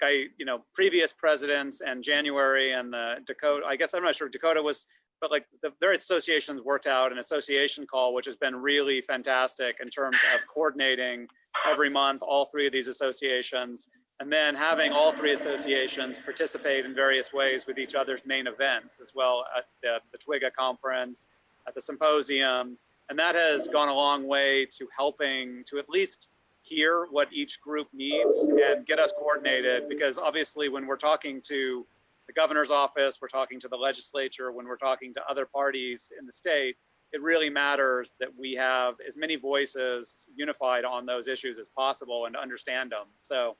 like previous presidents and January and the Dakota, I guess I'm not sure if Dakota was, but like their associations worked out an association call, which has been really fantastic in terms of coordinating every month, all three of these associations, and then having all three associations participate in various ways with each other's main events as well at the TWIGA conference, at the symposium. And that has gone a long way to helping to at least hear what each group needs and get us coordinated, because obviously when we're talking to the governor's office, we're talking to the legislature, when we're talking to other parties in the state, it really matters that we have as many voices unified on those issues as possible and understand them. So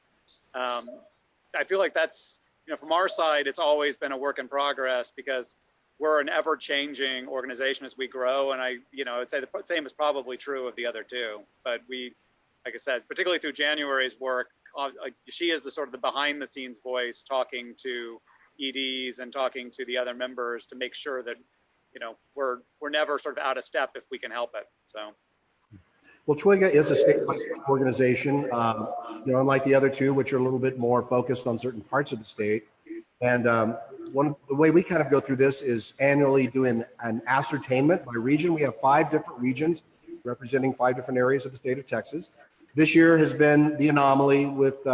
I feel like that's, from our side, it's always been a work in progress because we're an ever-changing organization as we grow. And I'd say the same is probably true of the other two. But we, like I said, particularly through January's work, she is the sort of the behind-the-scenes voice talking to EDs and talking to the other members to make sure that, we're never sort of out of step if we can help it. So. Well, TWIGA is a statewide organization, unlike the other two, which are a little bit more focused on certain parts of the state. And the way we kind of go through this is annually doing an ascertainment by region. We have 5 different regions representing 5 different areas of the state of Texas. This year has been the anomaly with,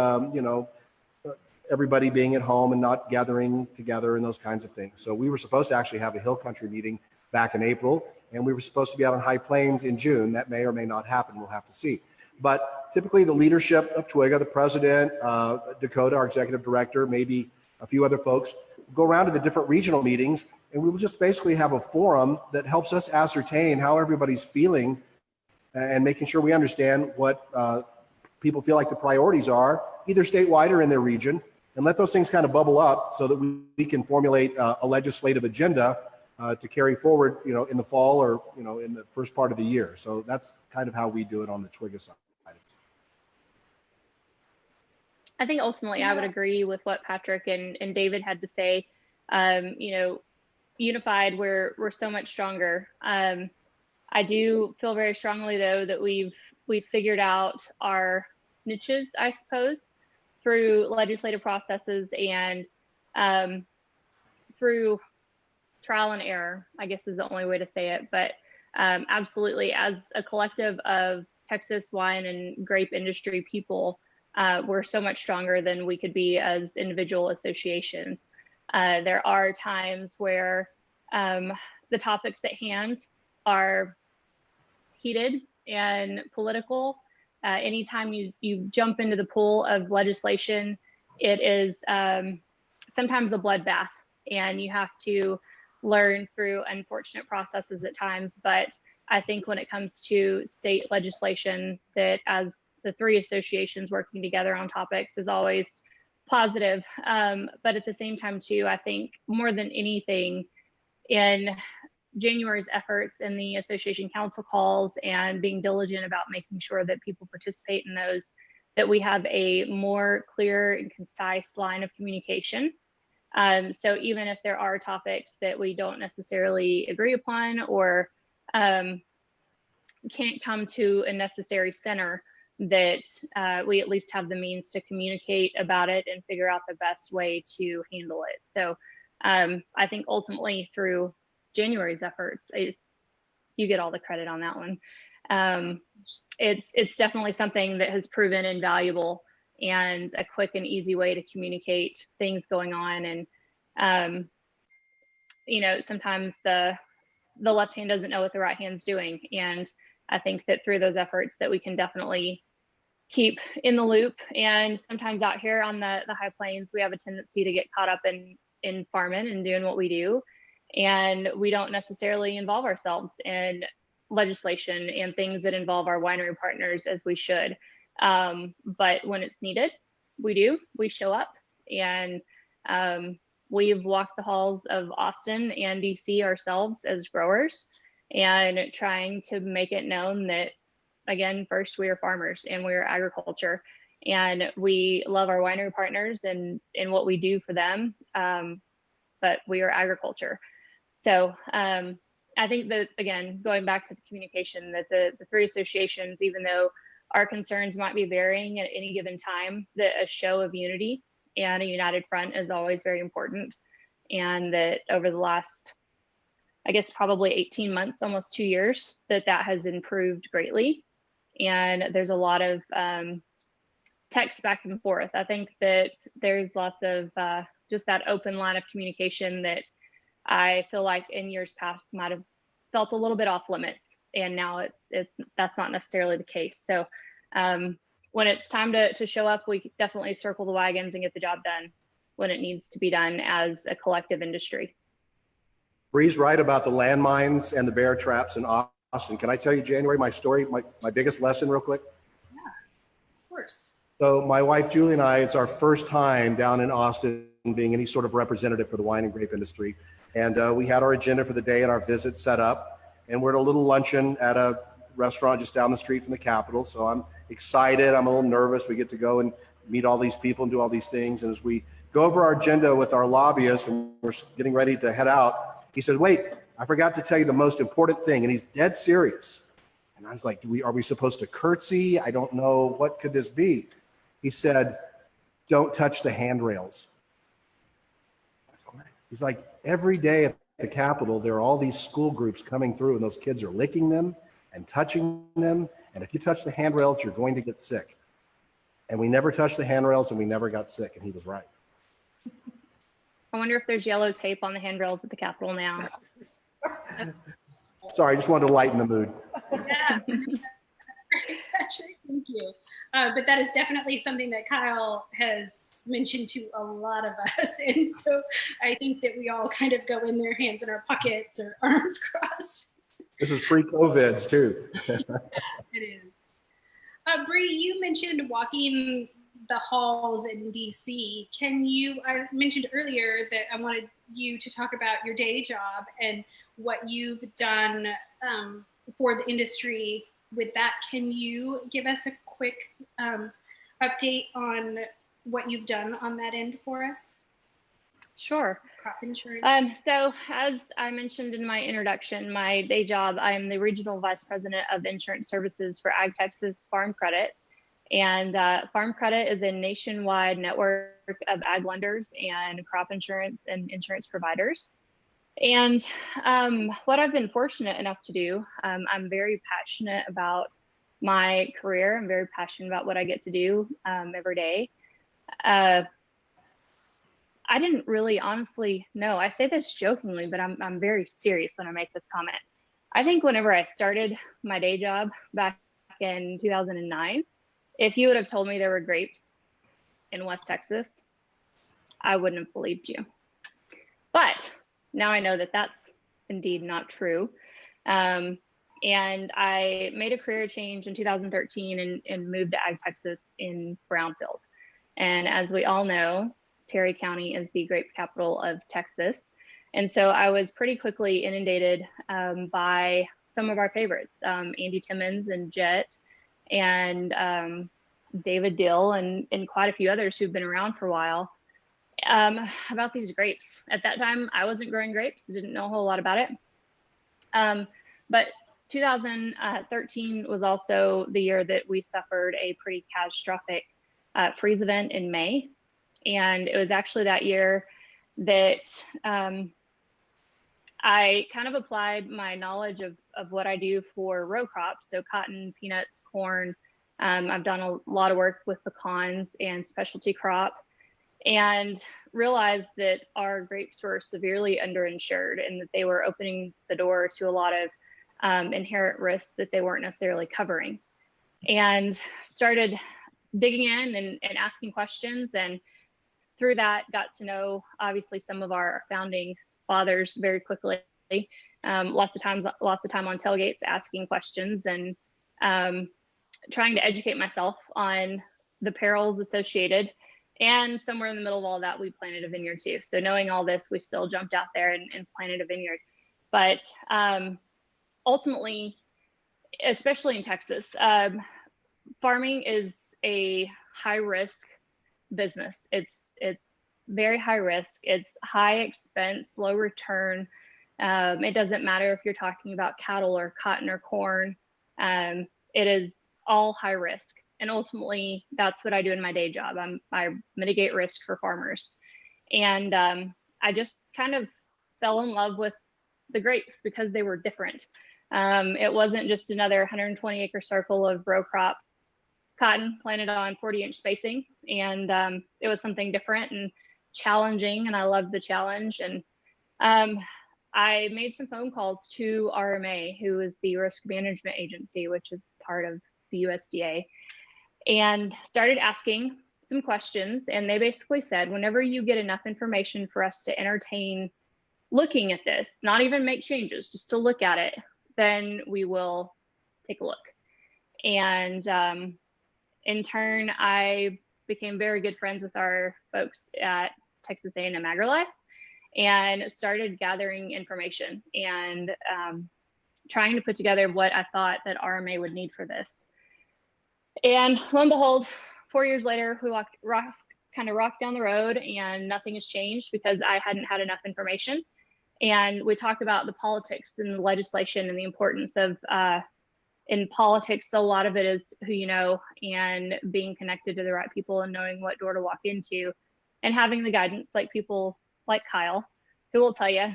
everybody being at home and not gathering together and those kinds of things. So we were supposed to actually have a Hill Country meeting back in April, and we were supposed to be out on High Plains in June. That may or may not happen. We'll have to see. But typically the leadership of TWIGA, the president, Dakota, our executive director, maybe a few other folks, go around to the different regional meetings, and we will just basically have a forum that helps us ascertain how everybody's feeling and making sure we understand what people feel like the priorities are, either statewide or in their region, and let those things kind of bubble up so that we can formulate a legislative agenda to carry forward, in the fall or, in the first part of the year. So that's kind of how we do it on the TWIGA side. I think ultimately I would agree with what Patrick and David had to say. Unified, we're so much stronger. I do feel very strongly though that we've figured out our niches, I suppose, through legislative processes and through trial and error, I guess is the only way to say it. But absolutely, as a collective of Texas wine and grape industry people, we're so much stronger than we could be as individual associations. There are times where the topics at hand are heated and political. Anytime you jump into the pool of legislation, it is sometimes a bloodbath, and you have to learn through unfortunate processes at times. But I think when it comes to state legislation, that as the 3 associations working together on topics is always positive. But at the same time too, I think more than anything in January's efforts in the association council calls and being diligent about making sure that people participate in those, that we have a more clear and concise line of communication. So even if there are topics that we don't necessarily agree upon or can't come to a necessary center, that we at least have the means to communicate about it and figure out the best way to handle it. So I think ultimately through January's efforts, you get all the credit on that one. It's definitely something that has proven invaluable and a quick and easy way to communicate things going on. And sometimes the left hand doesn't know what the right hand's doing. And I think that through those efforts that we can definitely keep in the loop. And sometimes out here on the High Plains, we have a tendency to get caught up in farming and doing what we do. And we don't necessarily involve ourselves in legislation and things that involve our winery partners as we should. But when it's needed, we show up. And we've walked the halls of Austin and DC ourselves as growers, and trying to make it known that, again, first, we are farmers and we are agriculture, and we love our winery partners and what we do for them, but we are agriculture. So I think that, again, going back to the communication, that the 3 associations, even though our concerns might be varying at any given time, that a show of unity and a united front is always very important. And that over the last, I guess, probably 18 months, almost 2 years, that has improved greatly. And there's a lot of text back and forth. I think that there's lots of just that open line of communication that I feel like in years past might have felt a little bit off limits. And now that's not necessarily the case. So when it's time to show up, we definitely circle the wagons and get the job done when it needs to be done as a collective industry. Bree's right about the landmines and the bear traps in Austin. Can I tell you, January, my story, my biggest lesson real quick? Yeah, of course. So my wife, Julie, and I, it's our first time down in Austin being any sort of representative for the wine and grape industry. And we had our agenda for the day and our visit set up. And we're at a little luncheon at a restaurant just down the street from the Capitol. So I'm excited. I'm a little nervous. We get to go and meet all these people and do all these things. And as we go over our agenda with our lobbyist and we're getting ready to head out, he says, wait, I forgot to tell you the most important thing. And he's dead serious. And I was like, are we supposed to curtsy? I don't know. What could this be? He said, don't touch the handrails. He's like, every day at the Capitol, there are all these school groups coming through and those kids are licking them and touching them. And if you touch the handrails, you're going to get sick. And we never touched the handrails and we never got sick. And he was right. I wonder if there's yellow tape on the handrails at the Capitol now. Sorry, I just wanted to lighten the mood. Yeah, Patrick, thank you. But that is definitely something that Kyle has mentioned to a lot of us. And so I think that we all kind of go in there, hands in our pockets or arms crossed. This is pre-COVIDs too. Yeah, it is. Bree, you mentioned walking the halls in DC. I mentioned earlier that I wanted you to talk about your day job and what you've done for the industry with that. Can you give us a quick update on what you've done on that end for us? Sure. Crop insurance. So as I mentioned in my introduction, my day job, I am the Regional Vice President of Insurance Services for Ag Texas Farm Credit. And Farm Credit is a nationwide network of ag lenders and crop insurance and insurance providers. And what I've been fortunate enough to do, I'm very passionate about my career. I'm very passionate about what I get to do every day. I didn't really honestly know. I say this jokingly, but I'm very serious when I make this comment. I think whenever I started my day job back in 2009, if you would have told me there were grapes in West Texas, I wouldn't have believed you. But now I know that that's indeed not true. And I made a career change in 2013 and moved to Ag Texas in Brownfield. And as we all know, Terry County is the grape capital of Texas. And so I was pretty quickly inundated by some of our favorites, Andy Timmons and Jet and David Dill and quite a few others who've been around for a while about these grapes. At that time, I wasn't growing grapes, didn't know a whole lot about it. But 2013 was also the year that we suffered a pretty catastrophic freeze event in May. And it was actually that year that I kind of applied my knowledge of what I do for row crops, so cotton, peanuts, corn. I've done a lot of work with pecans and specialty crop, and realized that our grapes were severely underinsured and that they were opening the door to a lot of inherent risks that they weren't necessarily covering. And started digging in and asking questions, and through that got to know obviously some of our founding fathers very quickly. Lots of time on tailgates asking questions and trying to educate myself on the perils associated. And somewhere in the middle of all that, we planted a vineyard too. So knowing all this, we still jumped out there and planted a vineyard. But ultimately, especially in Texas, farming is a high risk business. It's very high risk. It's high expense, low return. It doesn't matter if you're talking about cattle or cotton or corn. It is all high risk. And ultimately, that's what I do in my day job. I mitigate risk for farmers. And I just kind of fell in love with the grapes because they were different. It wasn't just another 120 acre circle of row crop cotton planted on 40-inch spacing. And it was something different and challenging, and I loved the challenge. And I made some phone calls to RMA, who is the risk management agency, which is part of the USDA, and started asking some questions. And they basically said, whenever you get enough information for us to entertain looking at this, not even make changes, just to look at it, then we will take a look. And in turn, I became very good friends with our folks at Texas A&M AgriLife and started gathering information and trying to put together what I thought that RMA would need for this. And lo and behold, 4 years later, we kind of rocked down the road and nothing has changed because I hadn't had enough information. And we talked about the politics and the legislation and the importance of, in politics, a lot of it is who you know and being connected to the right people and knowing what door to walk into and having the guidance like people like Kyle, who will tell you,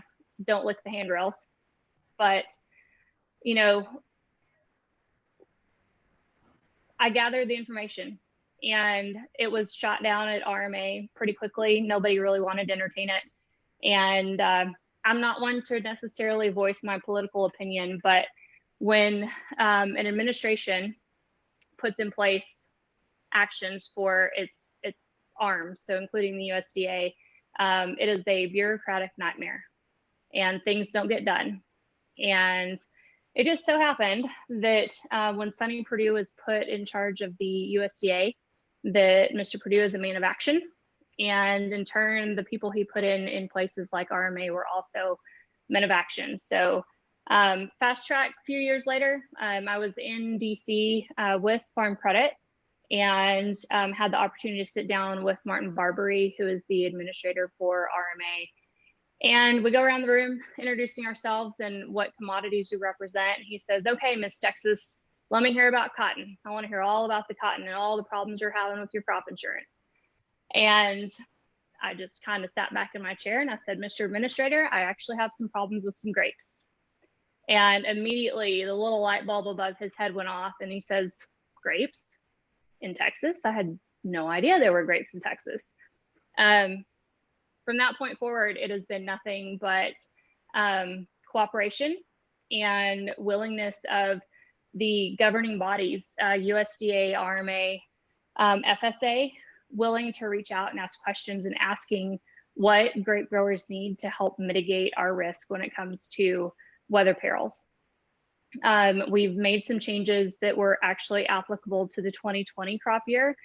don't lick the handrails. But, you know, I gathered the information and it was shot down at RMA pretty quickly. Nobody really wanted to entertain it. And I'm not one to necessarily voice my political opinion, but when an administration puts in place actions for its arms, so including the USDA, it is a bureaucratic nightmare and things don't get done. And it just so happened that when Sonny Perdue was put in charge of the USDA, that Mr. Perdue is a man of action. And in turn, the people he put in places like RMA were also men of action. So fast track a few years later, I was in DC with Farm Credit and had the opportunity to sit down with Martin Barbary, who is the administrator for RMA. And we go around the room introducing ourselves and what commodities we represent. He says, okay, Miss Texas, let me hear about cotton. I want to hear all about the cotton and all the problems you're having with your crop insurance. And I just kind of sat back in my chair and I said, Mr. Administrator, I actually have some problems with some grapes. And immediately the little light bulb above his head went off and he says, grapes in Texas? I had no idea there were grapes in Texas. From that point forward, it has been nothing but cooperation and willingness of the governing bodies, USDA, RMA, FSA, willing to reach out and ask questions and asking what grape growers need to help mitigate our risk when it comes to weather perils. We've made some changes that were actually applicable to the 2020 crop year.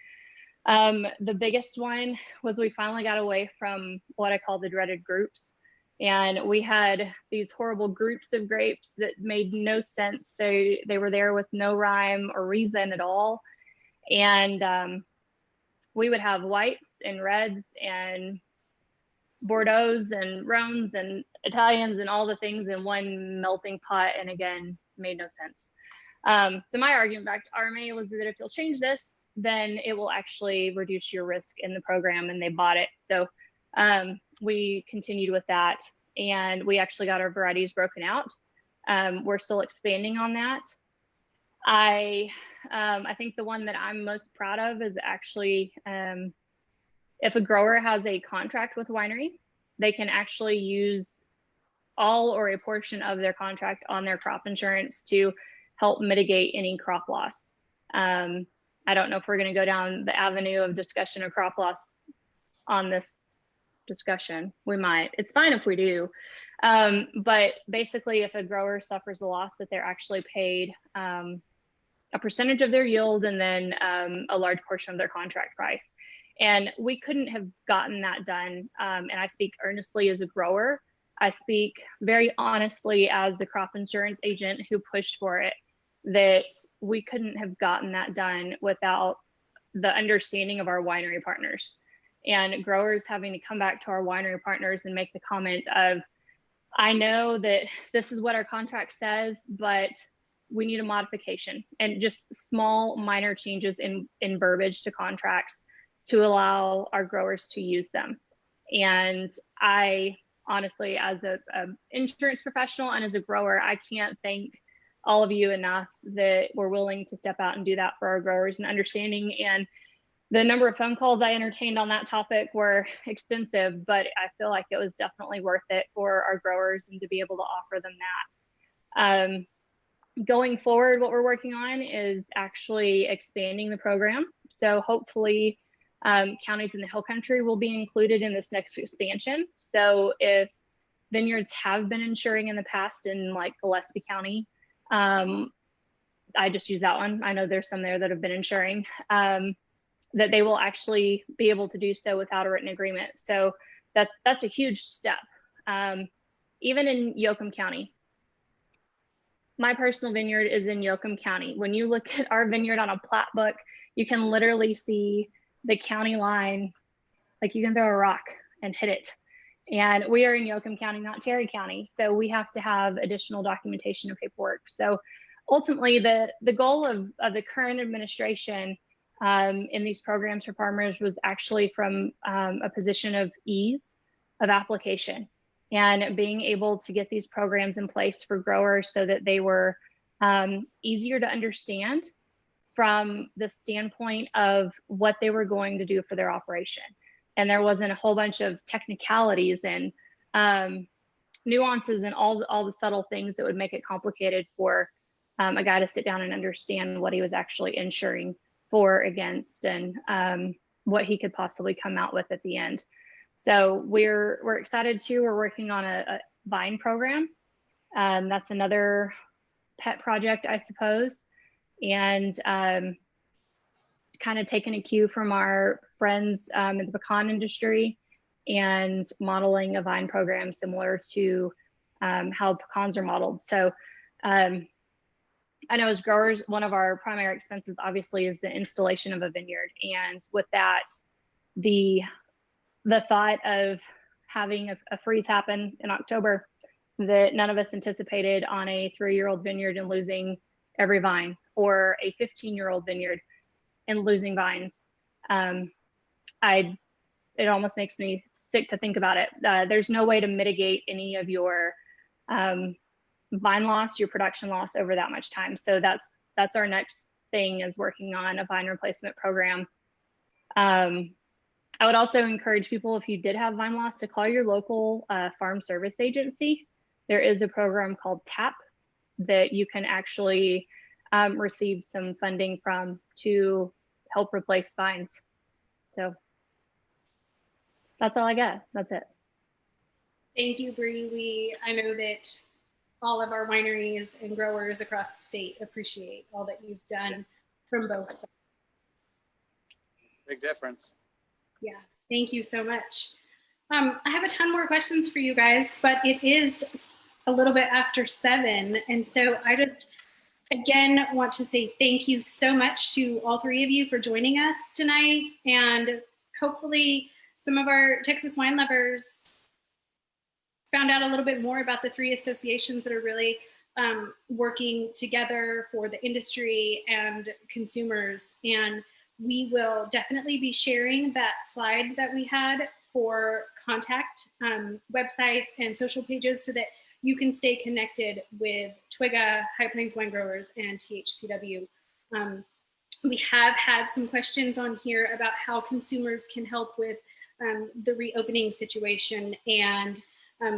The biggest one was we finally got away from what I call the dreaded groups. And we had these horrible groups of grapes that made no sense. They were there with no rhyme or reason at all. And we would have whites and reds and Bordeaux's and Rhones and Italians and all the things in one melting pot. And again, made no sense. So my argument back to RMA was that if you'll change this, then it will actually reduce your risk in the program, and they bought it. So we continued with that, and we actually got our varieties broken out. We're still expanding on that. I think the one that I'm most proud of is actually if a grower has a contract with a winery, they can actually use all or a portion of their contract on their crop insurance to help mitigate any crop loss. I don't know if we're going to go down the avenue of discussion of crop loss on this discussion. We might. It's fine if we do. But basically, if a grower suffers a loss, that they're actually paid a percentage of their yield and then a large portion of their contract price. And we couldn't have gotten that done. And I speak earnestly as a grower. I speak very honestly as the crop insurance agent who pushed for it, that we couldn't have gotten that done without the understanding of our winery partners and growers having to come back to our winery partners and make the comment of, I know that this is what our contract says, but we need a modification, and just small minor changes in verbiage to contracts to allow our growers to use them. And I honestly, as a insurance professional and as a grower, I can't thank all of you enough that were willing to step out and do that for our growers and understanding. And the number of phone calls I entertained on that topic were extensive, but I feel like it was definitely worth it for our growers and to be able to offer them that. Going forward, what we're working on is actually expanding the program. So hopefully counties in the Hill Country will be included in this next expansion. So if vineyards have been insuring in the past in like Gillespie County, I just use that one. I know there's some there that have been insuring, that they will actually be able to do so without a written agreement. So that's a huge step. Even in Yoakum County, my personal vineyard is in Yoakum County. When you look at our vineyard on a plat book, you can literally see the county line, like you can throw a rock and hit it. And we are in Yoakum County, not Terry County. So we have to have additional documentation and paperwork. So ultimately, the goal of the current administration in these programs for farmers was actually from a position of ease of application and being able to get these programs in place for growers so that they were easier to understand from the standpoint of what they were going to do for their operation. And there wasn't a whole bunch of technicalities and nuances and all the subtle things that would make it complicated for a guy to sit down and understand what he was actually insuring for, against, and what he could possibly come out with at the end. So we're excited too. We're working on a vine program. That's another pet project, I suppose. And kind of taking a cue from our friends in the pecan industry and modeling a vine program similar to how pecans are modeled. So I know as growers, one of our primary expenses obviously is the installation of a vineyard. And with that, the thought of having a freeze happen in October that none of us anticipated on a 3-year-old vineyard and losing every vine, or a 15-year-old vineyard and losing vines. It almost makes me sick to think about it. There's no way to mitigate any of your vine loss, your production loss over that much time. So that's our next thing, is working on a vine replacement program. I would also encourage people, if you did have vine loss, to call your local farm service agency. There is a program called TAP that you can actually receive some funding from to help replace vines. So that's all I got. That's it. Thank you, Bree. I know that all of our wineries and growers across the state appreciate all that you've done from both sides. Big difference. Yeah, thank you so much. I have a ton more questions for you guys, but it is a little bit after 7. And so I just, again, want to say thank you so much to all 3 of you for joining us tonight. And hopefully some of our Texas wine lovers found out a little bit more about the 3 associations that are really working together for the industry and consumers. And we will definitely be sharing that slide that we had for contact websites and social pages so that you can stay connected with Twiga, High Plains Winegrowers, and THCW. We have had some questions on here about how consumers can help with the reopening situation and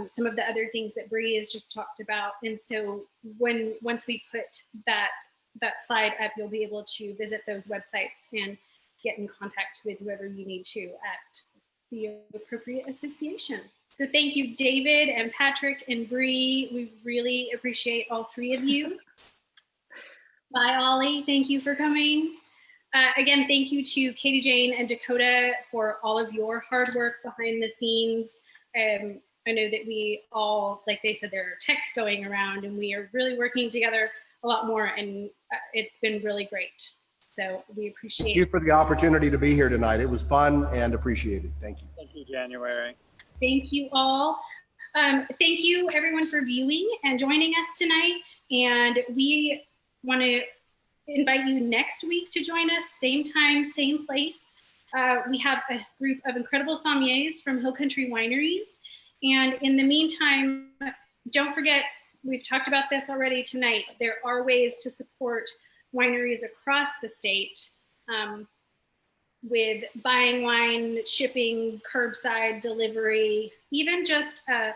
some of the other things that Bree has just talked about. And so once we put that slide up, you'll be able to visit those websites and get in contact with whoever you need to at the appropriate association. So thank you, David and Patrick and Bree. We really appreciate all 3 of you. Bye, Ollie. Thank you for coming. Again, thank you to Katie Jane and Dakota for all of your hard work behind the scenes. I know that we all, like they said, there are texts going around and we are really working together a lot more, and it's been really great. So we appreciate Thank you for the opportunity to be here tonight. It was fun and appreciated. Thank you. Thank you, January. Thank you all. Thank you everyone for viewing and joining us tonight. And we want to invite you next week to join us, same time, same place. We have a group of incredible sommeliers from Hill Country Wineries. And in the meantime, don't forget, we've talked about this already tonight. There are ways to support wineries across the state with buying wine, shipping, curbside delivery, even just a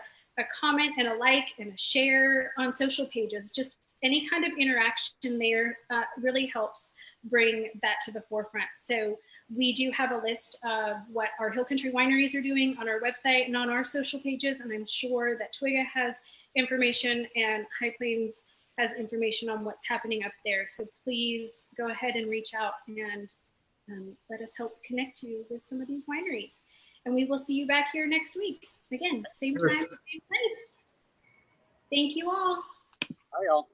comment and a like and a share on social pages. Just any kind of interaction there really helps bring that to the forefront. So we do have a list of what our Hill Country Wineries are doing on our website and on our social pages, and I'm sure that Twiga has information, and High Plains has information on what's happening up there. So please go ahead and reach out and let us help connect you with some of these wineries. And we will see you back here next week. Again, same time, same place. Thank you all. Hi, y'all.